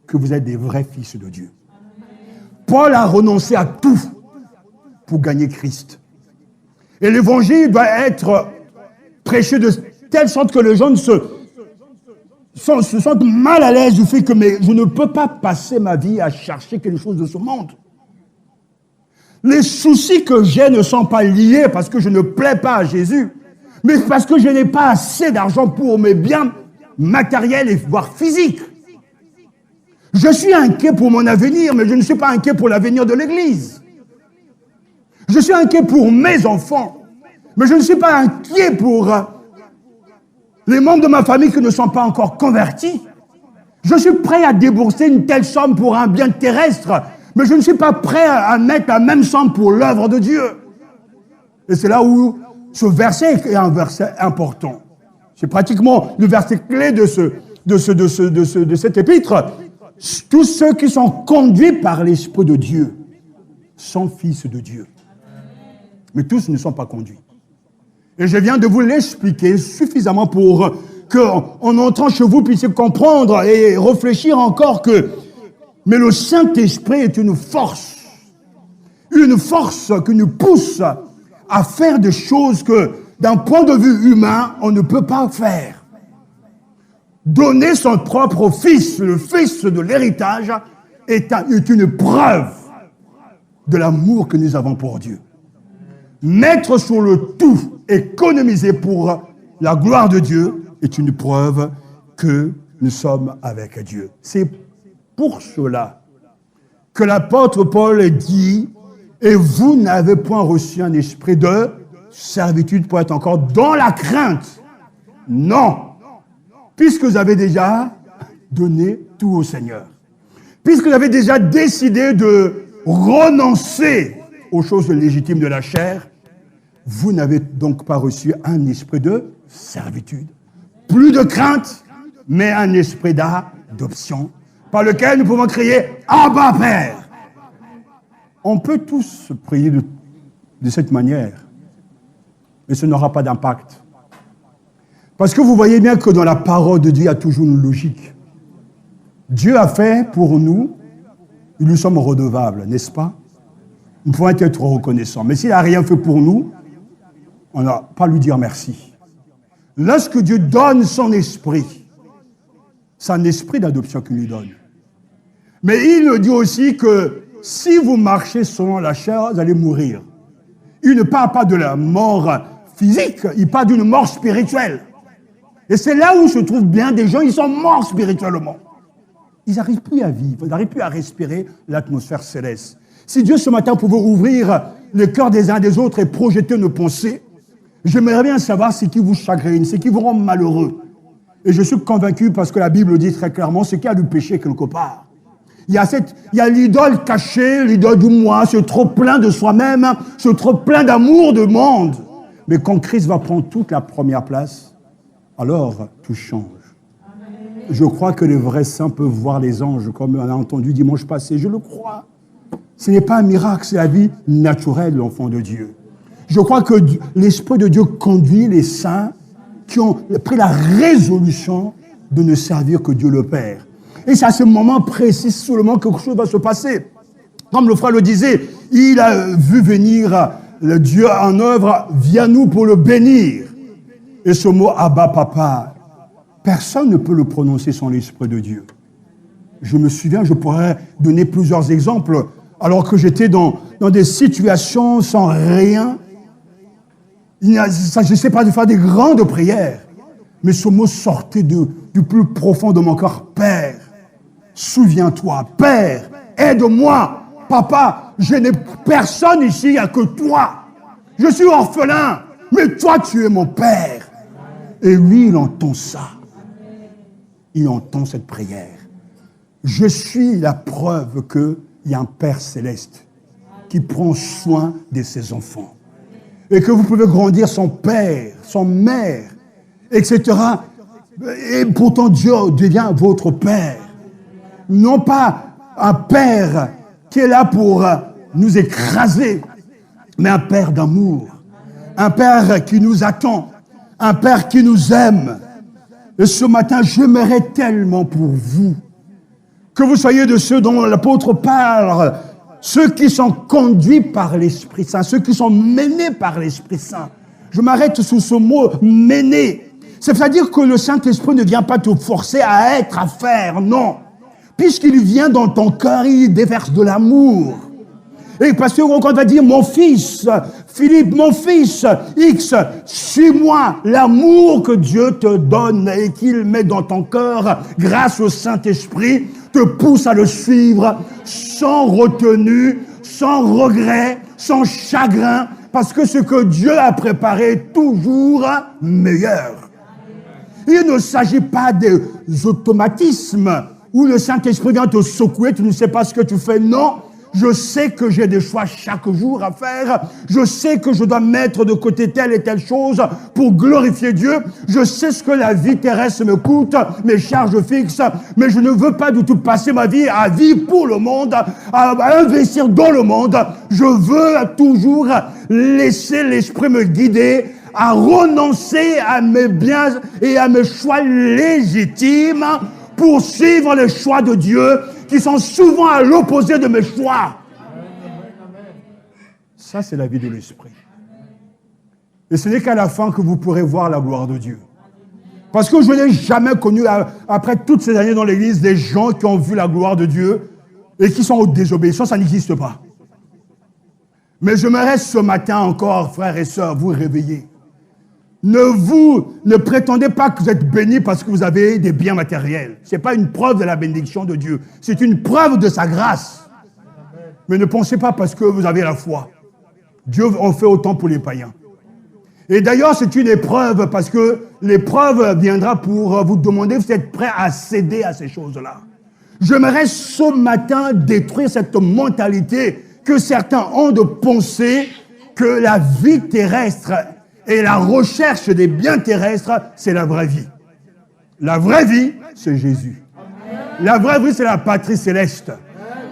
que vous êtes des vrais fils de Dieu. Paul a renoncé à tout pour gagner Christ. Et l'évangile doit être prêché de telle sorte que les gens se sentent mal à l'aise du fait que je ne peux pas passer ma vie à chercher quelque chose de ce monde. Les soucis que j'ai ne sont pas liés parce que je ne plais pas à Jésus, mais parce que je n'ai pas assez d'argent pour mes biens matériels et voire physiques. Je suis inquiet pour mon avenir, mais je ne suis pas inquiet pour l'avenir de l'Église. Je suis inquiet pour mes enfants, mais je ne suis pas inquiet pour les membres de ma famille qui ne sont pas encore convertis. Je suis prêt à débourser une telle somme pour un bien terrestre, mais je ne suis pas prêt à mettre la même somme pour l'œuvre de Dieu. Et c'est là où ce verset est un verset important. C'est pratiquement le verset clé de cet épître. Tous ceux qui sont conduits par l'Esprit de Dieu sont fils de Dieu. Mais tous ne sont pas conduits. Et je viens de vous l'expliquer suffisamment pour qu'en entrant chez vous, puissiez comprendre et réfléchir encore que mais le Saint-Esprit est une force qui nous pousse à faire des choses que, d'un point de vue humain, on ne peut pas faire. Donner son propre fils, le fils de l'héritage, est une preuve de l'amour que nous avons pour Dieu. Mettre sur le tout, économiser pour la gloire de Dieu, est une preuve que nous sommes avec Dieu. C'est pour cela que l'apôtre Paul dit « Et vous n'avez point reçu un esprit de servitude pour être encore dans la crainte. » Non, puisque vous avez déjà donné tout au Seigneur. Puisque vous avez déjà décidé de renoncez aux choses légitimes de la chair, vous n'avez donc pas reçu un esprit de servitude. Plus de crainte, mais un esprit d'adoption, par lequel nous pouvons crier « Abba, Père ». On peut tous prier de cette manière, mais ce n'aura pas d'impact. Parce que vous voyez bien que dans la parole de Dieu, il y a toujours une logique. Dieu a fait pour nous, nous lui sommes redevables, n'est-ce pas? Nous pouvons être reconnaissants. Mais s'il n'a rien fait pour nous, on n'a pas à lui dire merci. Lorsque Dieu donne son esprit, c'est un esprit d'adoption qu'il nous donne. Mais il nous dit aussi que si vous marchez selon la chair, vous allez mourir. Il ne parle pas de la mort physique, il parle d'une mort spirituelle. Et c'est là où se trouvent bien des gens, ils sont morts spirituellement. Ils n'arrivent plus à vivre, ils n'arrivent plus à respirer l'atmosphère céleste. Si Dieu ce matin pouvait ouvrir le cœur des uns des autres et projeter nos pensées, j'aimerais bien savoir ce qui vous chagrine, ce qui vous rend malheureux. Et je suis convaincu, parce que la Bible dit très clairement, ce qu'il y a du péché quelque part. Il y a l'idole cachée, l'idole du moi, ce trop plein de soi-même, ce trop plein d'amour du monde. Mais quand Christ va prendre toute la première place, alors tout change. Je crois que les vrais saints peuvent voir les anges, comme on a entendu dimanche passé. Je le crois. Ce n'est pas un miracle, c'est la vie naturelle de l'enfant de Dieu. Je crois que l'Esprit de Dieu conduit les saints qui ont pris la résolution de ne servir que Dieu le Père. Et c'est à ce moment précis seulement que quelque chose va se passer. Comme le frère le disait, il a vu venir le Dieu en œuvre, viens nous pour le bénir. Et ce mot Abba Papa, personne ne peut le prononcer sans l'Esprit de Dieu. Je me souviens, je pourrais donner plusieurs exemples, alors que j'étais dans des situations sans rien. Il ne s'agissait pas de faire des grandes prières, mais ce mot sortait du plus profond de mon cœur. Père, souviens-toi. Père, aide-moi. Papa, je n'ai personne ici, il n'y a que toi. Je suis orphelin, mais toi, tu es mon Père. Et lui, il entend ça. Il entend cette prière. Je suis la preuve qu'il y a un Père céleste qui prend soin de ses enfants. Et que vous pouvez grandir sans père, sans mère, etc. Et pourtant, Dieu devient votre Père. Non pas un Père qui est là pour nous écraser, mais un Père d'amour. Un Père qui nous attend. Un Père qui nous aime. Et ce matin, j'aimerais tellement pour vous que vous soyez de ceux dont l'apôtre parle, ceux qui sont conduits par l'Esprit Saint, ceux qui sont menés par l'Esprit Saint. Je m'arrête sur ce mot « mener ». C'est-à-dire que le Saint-Esprit ne vient pas te forcer à être, à faire, non. Puisqu'il vient dans ton cœur, il déverse de l'amour. Et parce que quand on va dire « mon fils », Philippe, mon fils, X, suis-moi, l'amour que Dieu te donne et qu'il met dans ton cœur grâce au Saint-Esprit te pousse à le suivre sans retenue, sans regret, sans chagrin, parce que ce que Dieu a préparé est toujours meilleur. Il ne s'agit pas des automatismes où le Saint-Esprit vient te secouer, tu ne sais pas ce que tu fais, non. Je sais que j'ai des choix chaque jour à faire. Je sais que je dois mettre de côté telle et telle chose pour glorifier Dieu. Je sais ce que la vie terrestre me coûte, mes charges fixes. Mais je ne veux pas du tout passer ma vie à vivre pour le monde, à investir dans le monde. Je veux toujours laisser l'Esprit me guider, à renoncer à mes biens et à mes choix légitimes pour suivre les choix de Dieu qui sont souvent à l'opposé de mes choix. Ça, c'est la vie de l'Esprit. Et ce n'est qu'à la fin que vous pourrez voir la gloire de Dieu. Parce que je n'ai jamais connu, après toutes ces années dans l'Église, des gens qui ont vu la gloire de Dieu et qui sont en désobéissance. Ça n'existe pas. Mais j'aimerais ce matin encore, frères et sœurs, vous réveiller. Ne prétendez pas que vous êtes bénis parce que vous avez des biens matériels. Ce n'est pas une preuve de la bénédiction de Dieu. C'est une preuve de sa grâce. Mais ne pensez pas parce que vous avez la foi. Dieu en fait autant pour les païens. Et d'ailleurs, c'est une épreuve parce que l'épreuve viendra pour vous demander si vous êtes prêt à céder à ces choses-là. J'aimerais ce matin détruire cette mentalité que certains ont de penser que la vie terrestre et la recherche des biens terrestres, c'est la vraie vie. La vraie vie, c'est Jésus. La vraie vie, c'est la patrie céleste.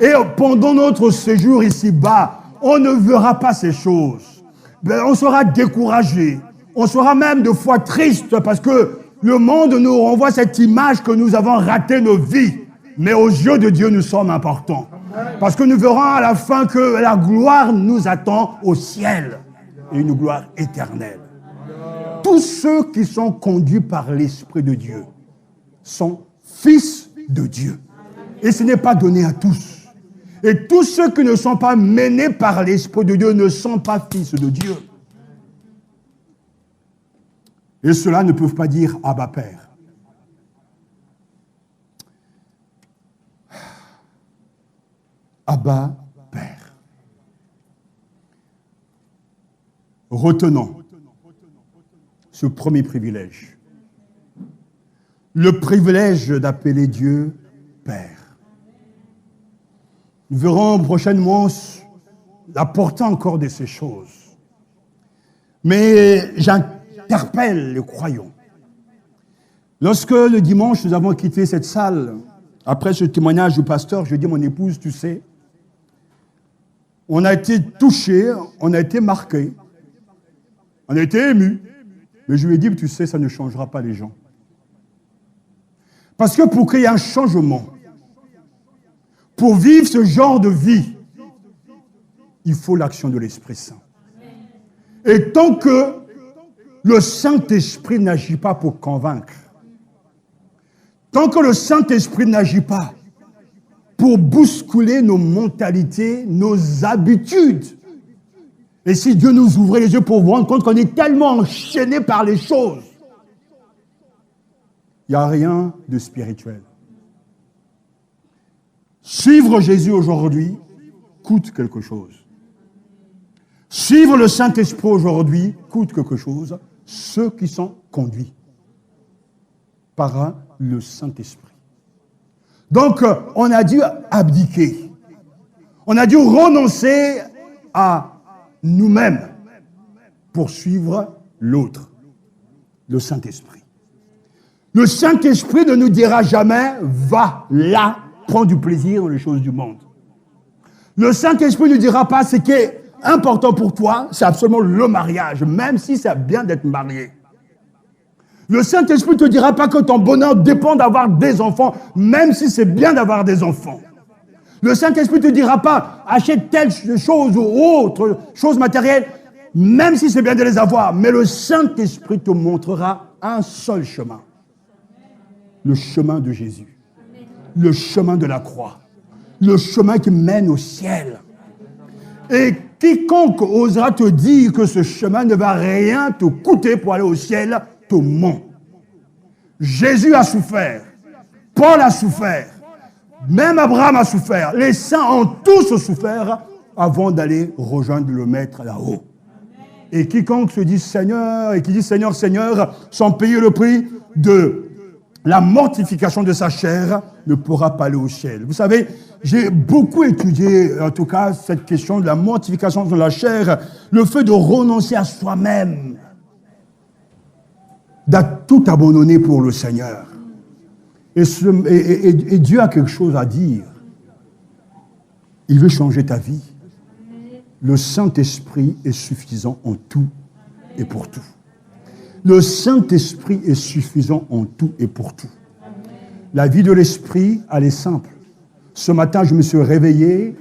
Et pendant notre séjour ici-bas, on ne verra pas ces choses. On sera découragé. On sera même de fois triste parce que le monde nous renvoie cette image que nous avons raté nos vies. Mais aux yeux de Dieu, nous sommes importants. Parce que nous verrons à la fin que la gloire nous attend au ciel. Et une gloire éternelle. Tous ceux qui sont conduits par l'Esprit de Dieu sont fils de Dieu. Et ce n'est pas donné à tous. Et tous ceux qui ne sont pas menés par l'Esprit de Dieu ne sont pas fils de Dieu. Et ceux-là ne peuvent pas dire « Abba Père ». Abba Père. Retenons ce premier privilège. Le privilège d'appeler Dieu Père. Nous verrons prochainement la portée encore de ces choses. Mais j'interpelle les croyants. Lorsque le dimanche, nous avons quitté cette salle, après ce témoignage du pasteur, je dis à mon épouse, tu sais, on a été touchés, on a été marqués, on a été émus, mais je lui ai dit, tu sais, ça ne changera pas les gens. Parce que pour qu'il y ait un changement, pour vivre ce genre de vie, il faut l'action de l'Esprit Saint. Et tant que le Saint-Esprit n'agit pas pour convaincre, tant que le Saint-Esprit n'agit pas pour bousculer nos mentalités, nos habitudes, et si Dieu nous ouvrait les yeux pour vous rendre compte qu'on est tellement enchaîné par les choses, il n'y a rien de spirituel. Suivre Jésus aujourd'hui coûte quelque chose. Suivre le Saint-Esprit aujourd'hui coûte quelque chose. Ceux qui sont conduits par le Saint-Esprit. Donc, on a dû abdiquer. On a dû renoncer à nous-mêmes pour suivre l'autre, le Saint-Esprit. Le Saint-Esprit ne nous dira jamais « va là, prends du plaisir dans les choses du monde ». Le Saint-Esprit ne dira pas ce qui est important pour toi, c'est absolument le mariage, même si c'est bien d'être marié. Le Saint-Esprit ne te dira pas que ton bonheur dépend d'avoir des enfants, même si c'est bien d'avoir des enfants. Le Saint-Esprit ne te dira pas achète telle chose ou autre chose matérielle, même si c'est bien de les avoir. Mais le Saint-Esprit te montrera un seul chemin. Le chemin de Jésus. Le chemin de la croix. Le chemin qui mène au ciel. Et quiconque osera te dire que ce chemin ne va rien te coûter pour aller au ciel, te ment. Jésus a souffert. Paul a souffert. Même Abraham a souffert. Les saints ont tous souffert avant d'aller rejoindre le Maître là-haut. Et quiconque se dit Seigneur, et qui dit Seigneur, Seigneur, sans payer le prix de la mortification de sa chair, ne pourra pas aller au ciel. Vous savez, j'ai beaucoup étudié, en tout cas, cette question de la mortification de la chair, le fait de renoncer à soi-même, de tout abandonner pour le Seigneur. Et Dieu a quelque chose à dire. Il veut changer ta vie. Le Saint-Esprit est suffisant en tout et pour tout. Le Saint-Esprit est suffisant en tout et pour tout. La vie de l'Esprit, elle est simple. Ce matin, je me suis réveillé,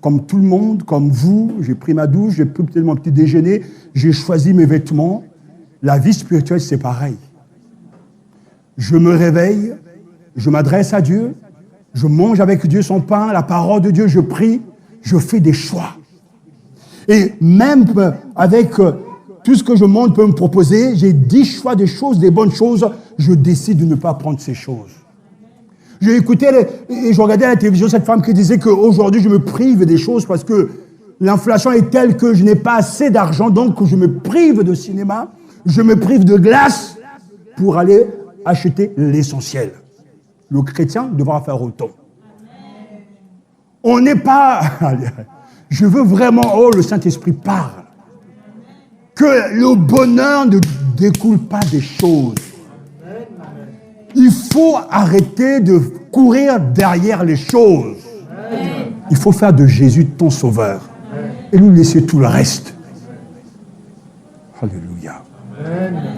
comme tout le monde, comme vous. J'ai pris ma douche, j'ai pris peut-être mon petit déjeuner, j'ai choisi mes vêtements. La vie spirituelle, c'est pareil. Je me réveille, je m'adresse à Dieu, je mange avec Dieu son pain, la parole de Dieu, je prie, je fais des choix. Et même avec tout ce que le monde peut me proposer, j'ai 10 choix des choses, des bonnes choses, je décide de ne pas prendre ces choses. J'ai écouté et je regardais à la télévision cette femme qui disait qu'aujourd'hui je me prive des choses parce que l'inflation est telle que je n'ai pas assez d'argent, donc je me prive de cinéma, je me prive de glace pour aller acheter l'essentiel. Le chrétien devra faire autant. On n'est pas... Je veux vraiment... Oh, le Saint-Esprit parle. Que le bonheur ne découle pas des choses. Il faut arrêter de courir derrière les choses. Il faut faire de Jésus ton sauveur. Et nous laisser tout le reste. Alléluia.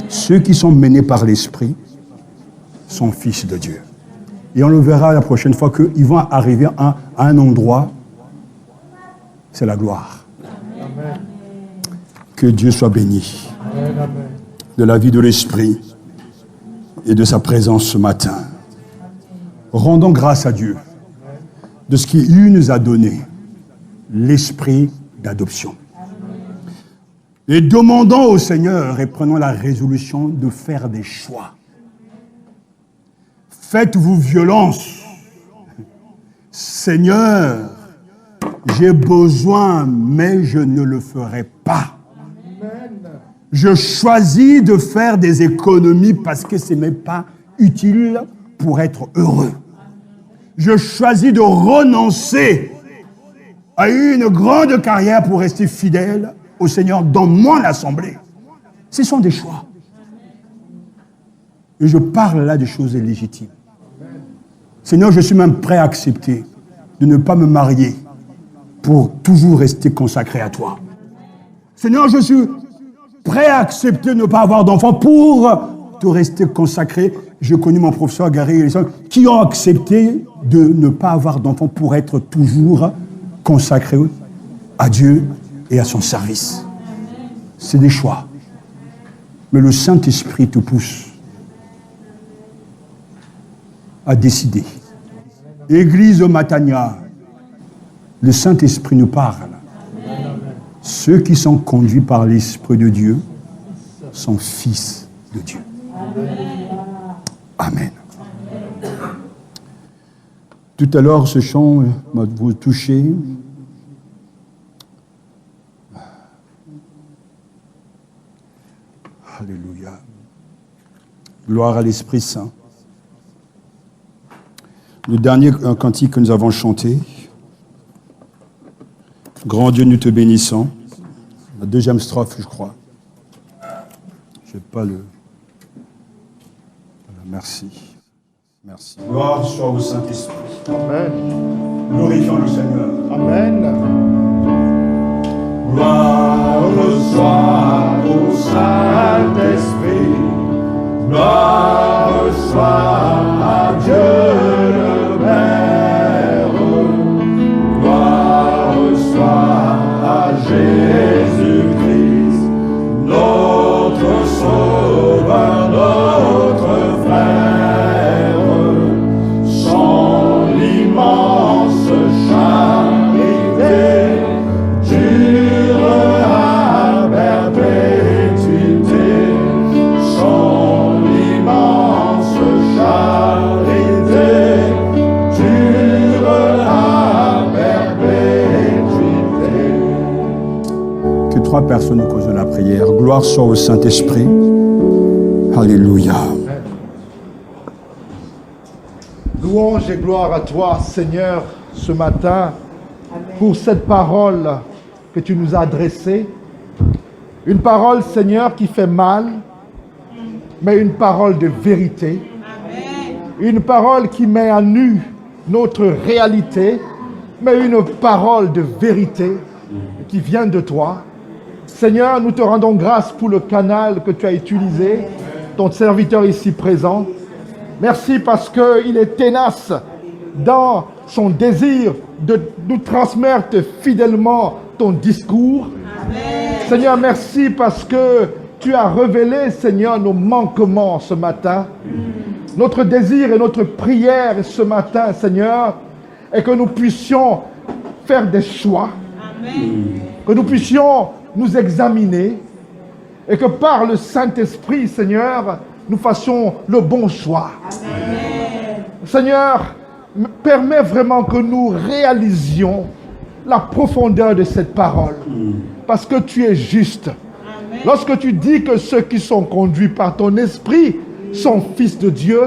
Ceux qui sont menés par l'Esprit sont fils de Dieu. Et on le verra la prochaine fois qu'ils vont arriver à un endroit, c'est la gloire. Que Dieu soit béni de la vie de l'Esprit et de sa présence ce matin. Rendons grâce à Dieu de ce qu'il nous a donné, l'Esprit d'adoption. Et demandons au Seigneur et prenons la résolution de faire des choix. Faites-vous violence. Seigneur, j'ai besoin, mais je ne le ferai pas. Je choisis de faire des économies parce que ce n'est pas utile pour être heureux. Je choisis de renoncer à une grande carrière pour rester fidèle au Seigneur dans mon assemblée. Ce sont des choix. Et je parle là des choses légitimes. Seigneur, je suis même prêt à accepter de ne pas me marier pour toujours rester consacré à toi. Seigneur, je suis prêt à accepter de ne pas avoir d'enfant pour te rester consacré. J'ai connu mon professeur Gary et les autres qui ont accepté de ne pas avoir d'enfant pour être toujours consacré à Dieu et à son service. C'est des choix. Mais le Saint-Esprit te pousse à décider. Église Matania, le Saint-Esprit nous parle. Ceux qui sont conduits par l'Esprit de Dieu sont fils de Dieu. Amen. Tout à l'heure, ce chant m'a touché. Alléluia. Gloire à l'Esprit Saint. Le dernier cantique que nous avons chanté, Grand Dieu, nous te bénissons. La deuxième strophe, je crois. Je n'ai pas le... Merci. Merci. Gloire soit au Saint-Esprit. Amen. Glorifions le Seigneur. Amen. Gloire soit au Saint-Esprit. Gloire soit à Dieu le Père. Gloire soit à Jésus-Christ, notre Sauveur, notre Frère. Sans l'immense charité, durera à perpétuité. Sans l'immense charité, durera à perpétuité. Que trois personnes nous causent la prière. Gloire soit au Saint-Esprit. Alléluia. Louange et gloire à toi, Seigneur, ce matin, pour cette parole que tu nous as adressée. Une parole, Seigneur, qui fait mal, mais une parole de vérité. Une parole qui met à nu notre réalité, mais une parole de vérité qui vient de toi. Seigneur, nous te rendons grâce pour le canal que tu as utilisé, ton serviteur ici présent. Merci parce qu'il est tenace dans son désir de nous transmettre fidèlement ton discours. Amen. Seigneur, merci parce que tu as révélé, Seigneur, nos manquements ce matin. Notre désir et notre prière ce matin, Seigneur, est que nous puissions faire des choix. Amen. Que nous puissions nous examiner et que par le Saint-Esprit, Seigneur, nous fassions le bon choix. Amen. Seigneur, permets vraiment que nous réalisions la profondeur de cette parole. Parce que tu es juste. Amen. Lorsque tu dis que ceux qui sont conduits par ton esprit sont fils de Dieu,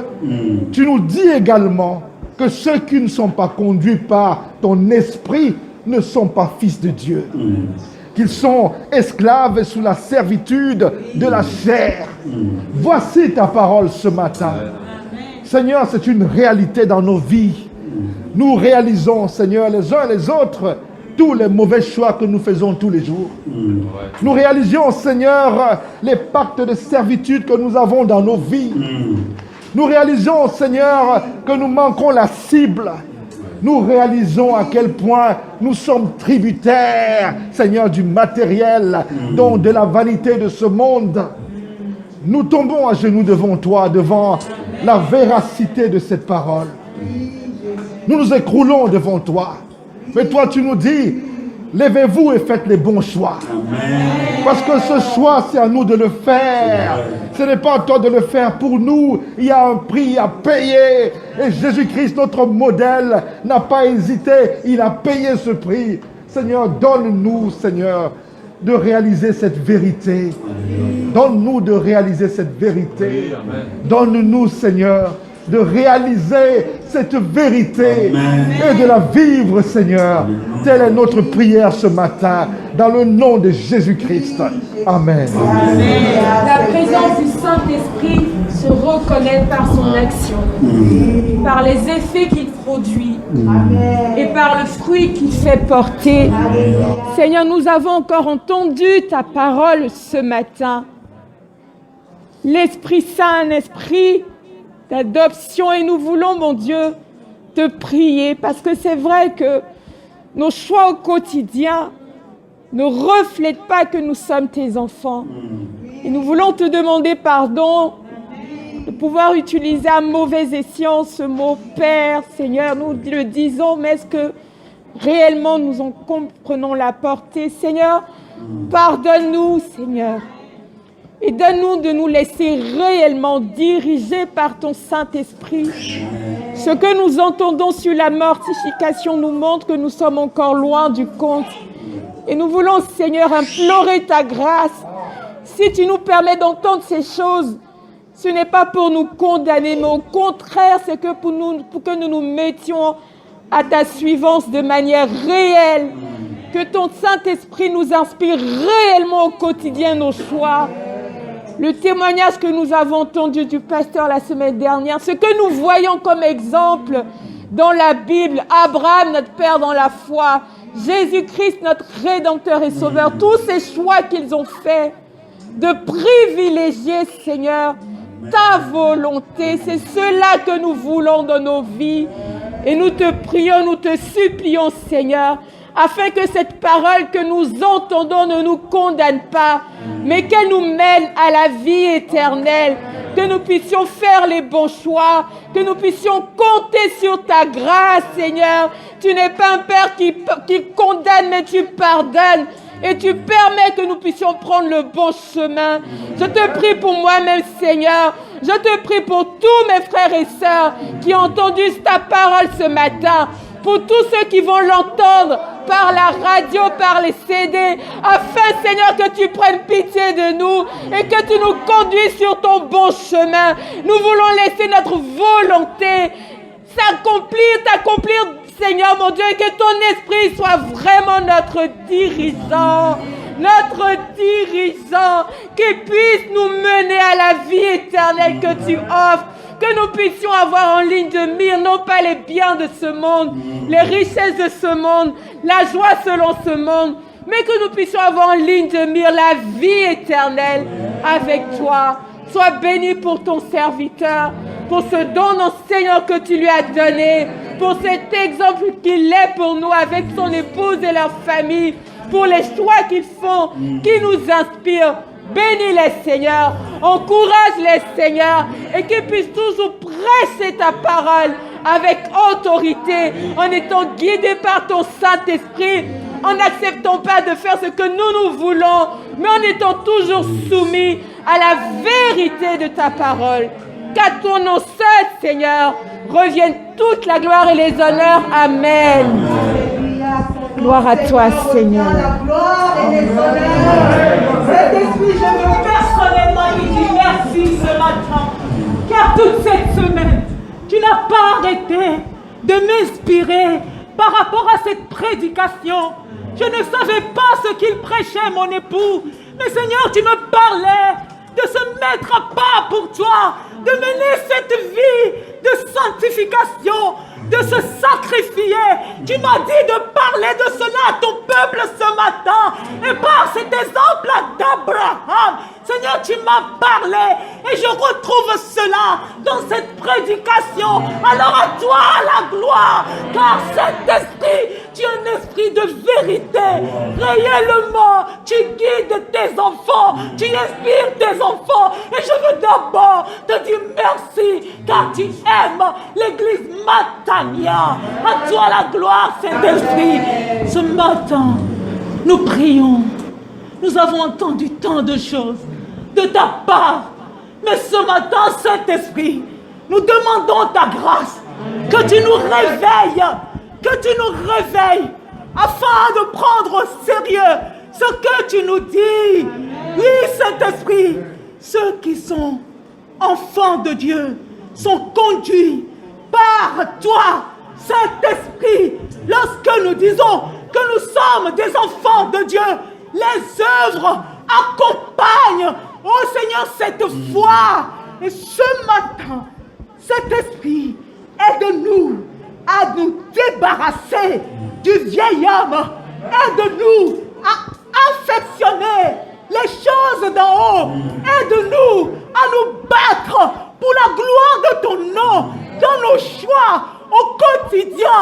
tu nous dis également que ceux qui ne sont pas conduits par ton esprit ne sont pas fils de Dieu. Qu'ils sont esclaves sous la servitude de la chair. Voici ta parole ce matin. Seigneur, c'est une réalité dans nos vies. Nous réalisons, Seigneur, les uns et les autres, tous les mauvais choix que nous faisons tous les jours. Nous réalisions, Seigneur, les pactes de servitude que nous avons dans nos vies. Nous réalisons, Seigneur, que nous manquons la cible. Nous réalisons à quel point nous sommes tributaires, Seigneur, du matériel, donc de la vanité de ce monde. Nous tombons à genoux devant toi, devant la véracité de cette parole. Nous nous écroulons devant toi. Mais toi, tu nous dis, levez-vous et faites les bons choix. Amen. Parce que ce choix, c'est à nous de le faire. Ce n'est pas à toi de le faire pour nous. Il y a un prix à payer. Et Jésus-Christ, notre modèle, n'a pas hésité. Il a payé ce prix. Seigneur, donne-nous, Seigneur, de réaliser cette vérité. Donne-nous de réaliser cette vérité. Donne-nous, Seigneur, de réaliser cette vérité. Amen. Et de la vivre, Seigneur. Telle est notre prière ce matin, dans le nom de Jésus-Christ. Amen. Amen. La présence du Saint-Esprit se reconnaît par son action, par les effets qu'il produit et par le fruit qu'il fait porter. Seigneur, nous avons encore entendu ta parole ce matin. L'Esprit Saint, un esprit d'adoption, et nous voulons, mon Dieu, te prier, parce que c'est vrai que nos choix au quotidien ne reflètent pas que nous sommes tes enfants. Et nous voulons te demander pardon de pouvoir utiliser à mauvais escient ce mot Père, Seigneur. Nous le disons, mais est-ce que réellement nous en comprenons la portée? Seigneur, pardonne-nous, Seigneur. Et donne-nous de nous laisser réellement diriger par ton Saint-Esprit. Ce que nous entendons sur la mortification nous montre que nous sommes encore loin du compte. Et nous voulons, Seigneur, implorer ta grâce. Si tu nous permets d'entendre ces choses, ce n'est pas pour nous condamner, mais au contraire, c'est que pour que nous nous mettions à ta suivance de manière réelle. Que ton Saint-Esprit nous inspire réellement au quotidien nos choix. Le témoignage que nous avons entendu du pasteur la semaine dernière, ce que nous voyons comme exemple dans la Bible, Abraham, notre père dans la foi, Jésus-Christ, notre Rédempteur et Sauveur, tous ces choix qu'ils ont faits de privilégier, Seigneur, ta volonté, c'est cela que nous voulons dans nos vies. Et nous te prions, nous te supplions, Seigneur, afin que cette parole que nous entendons ne nous condamne pas, mais qu'elle nous mène à la vie éternelle, que nous puissions faire les bons choix, que nous puissions compter sur ta grâce, Seigneur. Tu n'es pas un Père qui condamne, mais tu pardonnes. Et tu permets que nous puissions prendre le bon chemin. Je te prie pour moi-même, Seigneur. Je te prie pour tous mes frères et sœurs qui ont entendu ta parole ce matin. Pour tous ceux qui vont l'entendre par la radio, par les CD, afin, Seigneur, que tu prennes pitié de nous et que tu nous conduises sur ton bon chemin. Nous voulons laisser notre volonté t'accomplir, Seigneur, mon Dieu, et que ton esprit soit vraiment notre dirigeant, qui puisse nous mener à la vie éternelle que tu offres. Que nous puissions avoir en ligne de mire, non pas les biens de ce monde, les richesses de ce monde, la joie selon ce monde, mais que nous puissions avoir en ligne de mire la vie éternelle avec toi. Sois béni pour ton serviteur, pour ce don, Seigneur, que tu lui as donné, pour cet exemple qu'il est pour nous avec son épouse et leur famille, pour les choix qu'ils font, qui nous inspirent. Bénis-les, Seigneur, encourage-les, Seigneur, et qu'ils puissent toujours prêcher ta parole avec autorité, en étant guidés par ton Saint-Esprit, en n'acceptant pas de faire ce que nous voulons, mais en étant toujours soumis à la vérité de ta parole. Qu'à ton nom seul, Seigneur, revienne toute la gloire et les honneurs. Amen. Gloire à toi, Seigneur. La gloire et les honneurs. Saint-Esprit, je veux personnellement lui dire merci ce matin. Car toute cette semaine, tu n'as pas arrêté de m'inspirer par rapport à cette prédication. Je ne savais pas ce qu'il prêchait, mon époux. Mais Seigneur, tu me parlais de se mettre à part pour toi, de mener cette vie de sanctification, de se sacrifier. Tu m'as dit de parler de cela à ton peuple ce matin. Et par cet exemple d'Abraham, Seigneur, tu m'as parlé et je retrouve cela dans cette prédication. Alors à toi la gloire, car cet esprit, tu es un esprit de vérité. Réellement, tu guides tes enfants, tu inspires tes enfants. Et je veux d'abord te dire merci, car tu aimes l'église Matania. À toi la gloire, Saint-Esprit. Ce matin, nous prions. Nous avons entendu tant de choses de ta part. Mais ce matin, Saint-Esprit, nous demandons ta grâce, que tu nous réveilles, afin de prendre au sérieux ce que tu nous dis. Oui, Saint-Esprit, ceux qui sont enfants de Dieu sont conduits par toi, Saint-Esprit. Lorsque nous disons que nous sommes des enfants de Dieu, les œuvres accompagnent, oh Seigneur, cette foi. Et ce matin, cet esprit aide-nous à nous débarrasser du vieil homme. Aide-nous à affectionner les choses d'en haut. Aide-nous à nous battre pour la gloire de ton nom, dans nos choix au quotidien.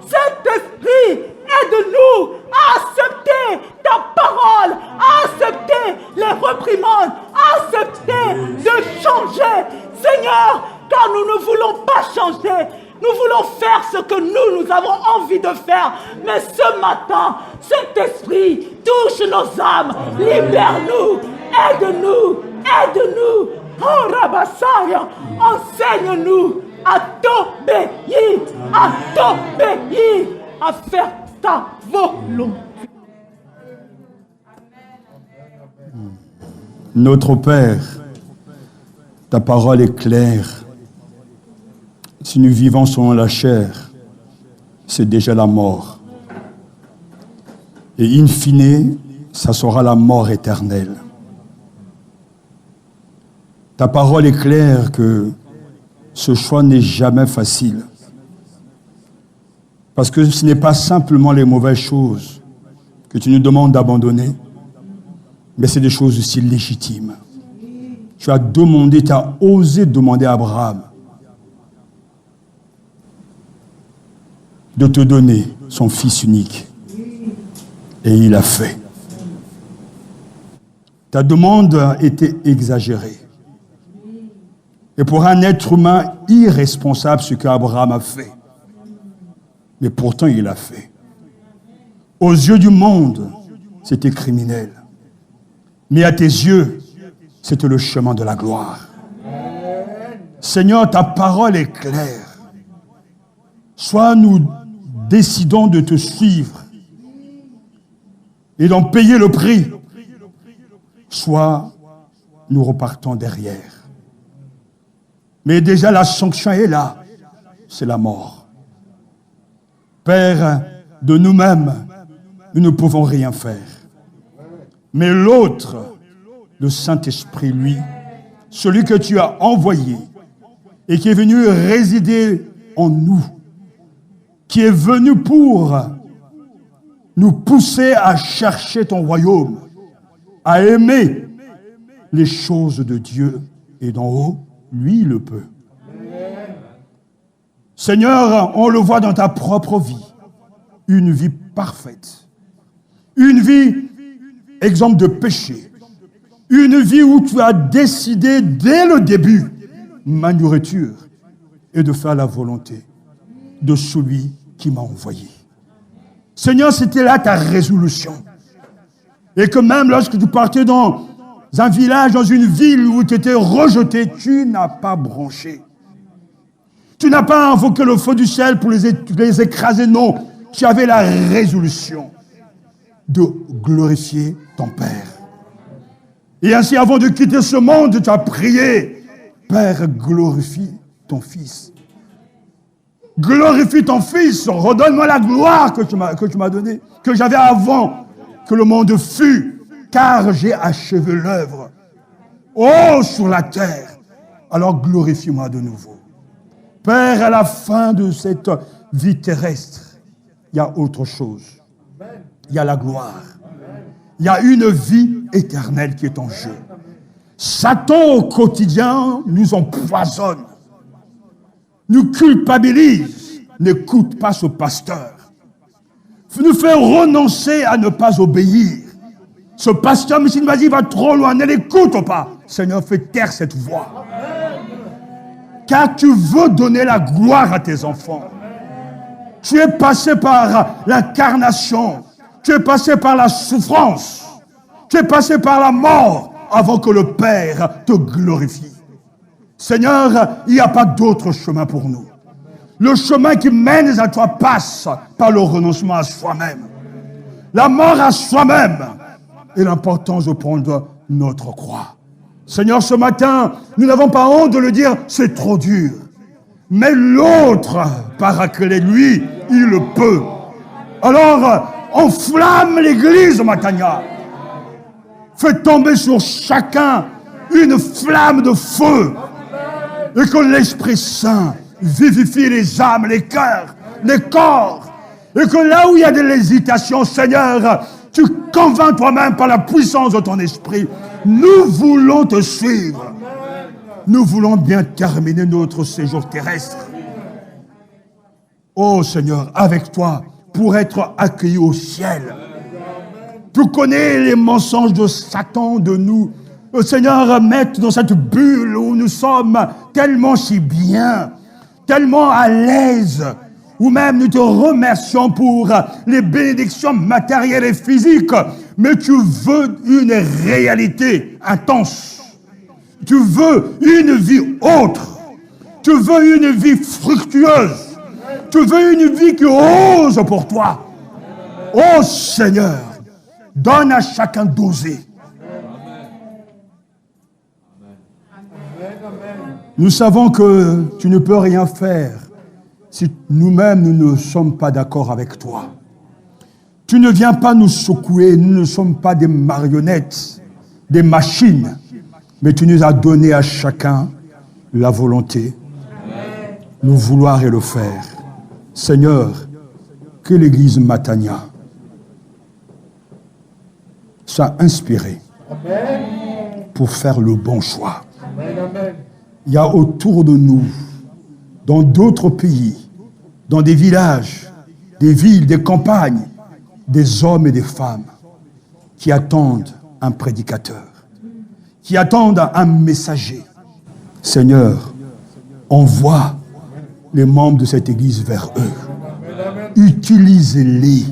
Cet esprit, aide-nous à accepter ta parole, à accepter les reprimandes, à accepter de changer. Seigneur, car nous ne voulons pas changer. Nous voulons faire ce que nous avons envie de faire. Mais ce matin, cet esprit touche nos âmes. Libère-nous, aide-nous. Oh Rabassaya, enseigne-nous à t'obéir, à faire ta volonté. Notre Père, ta parole est claire. Si nous vivons selon la chair, c'est déjà la mort. Et in fine, ça sera la mort éternelle. Ta parole est claire que ce choix n'est jamais facile. Parce que ce n'est pas simplement les mauvaises choses que tu nous demandes d'abandonner, mais c'est des choses aussi légitimes. Tu as demandé, tu as osé demander à Abraham de te donner son fils unique. Et il a fait. Ta demande a été exagérée. Et pour un être humain irresponsable, ce qu'Abraham a fait. Mais pourtant, il l'a fait. Aux yeux du monde, c'était criminel. Mais à tes yeux, c'était le chemin de la gloire. Seigneur, ta parole est claire. Soit nous décidons de te suivre et d'en payer le prix, soit nous repartons derrière. Mais déjà la sanction est là, c'est la mort. Père, de nous-mêmes, nous ne pouvons rien faire. Mais l'autre, le Saint-Esprit, lui, celui que tu as envoyé et qui est venu résider en nous, qui est venu pour nous pousser à chercher ton royaume, à aimer les choses de Dieu et d'en haut, lui, il le peut. Seigneur, on le voit dans ta propre vie, une vie parfaite, une vie exempte de péché, une vie où tu as décidé dès le début, ma nourriture, et de faire la volonté de celui qui m'a envoyé. Seigneur, c'était là ta résolution. Et que même lorsque tu partais dans un village, dans une ville où tu étais rejeté, tu n'as pas bronché. Tu n'as pas invoqué le feu du ciel pour les écraser, non. Tu avais la résolution de glorifier ton Père. Et ainsi, avant de quitter ce monde, tu as prié, Père, glorifie ton Fils. Glorifie ton Fils, redonne-moi la gloire que tu m'as donnée, que j'avais avant que le monde fût, car j'ai achevé l'œuvre. Oh, sur la terre, alors glorifie-moi de nouveau. Père, à la fin de cette vie terrestre, il y a autre chose. Il y a la gloire. Il y a une vie éternelle qui est en jeu. Satan, au quotidien, nous empoisonne, nous culpabilise. N'écoute pas ce pasteur. Nous fait renoncer à ne pas obéir. Ce pasteur, M. Nbazi, va trop loin. Ne l'écoute pas. Seigneur, fais taire cette voix. Car tu veux donner la gloire à tes enfants. Tu es passé par l'incarnation. Tu es passé par la souffrance. Tu es passé par la mort avant que le Père te glorifie. Seigneur, il n'y a pas d'autre chemin pour nous. Le chemin qui mène à toi passe par le renoncement à soi-même. La mort à soi-même et l'importance de prendre notre croix. Seigneur, ce matin, nous n'avons pas honte de le dire, c'est trop dur. Mais l'autre, Paraclet, lui, il le peut. Alors, enflamme l'église, Matania. Fais tomber sur chacun une flamme de feu. Et que l'Esprit Saint vivifie les âmes, les cœurs, les corps. Et que là où il y a de l'hésitation, Seigneur, tu convaincs toi-même par la puissance de ton esprit. Nous voulons te suivre. Nous voulons bien terminer notre séjour terrestre. Oh Seigneur, avec toi, pour être accueillis au ciel. Tu connais les mensonges de Satan de nous. Seigneur, mettre dans cette bulle où nous sommes tellement si bien, tellement à l'aise, ou même nous te remercions pour les bénédictions matérielles et physiques, mais tu veux une réalité intense. Tu veux une vie autre. Tu veux une vie fructueuse. Tu veux une vie qui ose pour toi. Oh Seigneur, donne à chacun d'oser. Nous savons que tu ne peux rien faire si nous-mêmes nous ne sommes pas d'accord avec toi. Tu ne viens pas nous secouer, nous ne sommes pas des marionnettes, des machines, mais tu nous as donné à chacun la volonté, le vouloir et le faire. Seigneur, que l'Église Matania soit inspirée pour faire le bon choix. Il y a autour de nous, dans d'autres pays, dans des villages, des villes, des campagnes, des hommes et des femmes qui attendent un prédicateur, qui attendent un messager. Seigneur, envoie les membres de cette église vers eux. Utilise-les.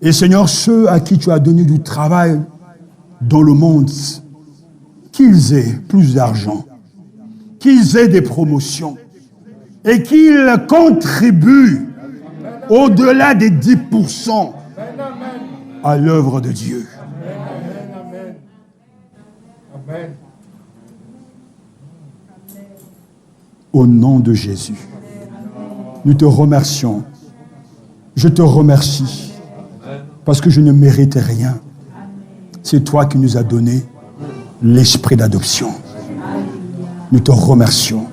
Et Seigneur, ceux à qui tu as donné du travail dans le monde, qu'ils aient plus d'argent, qu'ils aient des promotions et qu'ils contribuent au-delà des 10% à l'œuvre de Dieu. Au nom de Jésus, nous te remercions. Je te remercie parce que je ne méritais rien. C'est toi qui nous as donné l'esprit d'adoption. Nous te remercions.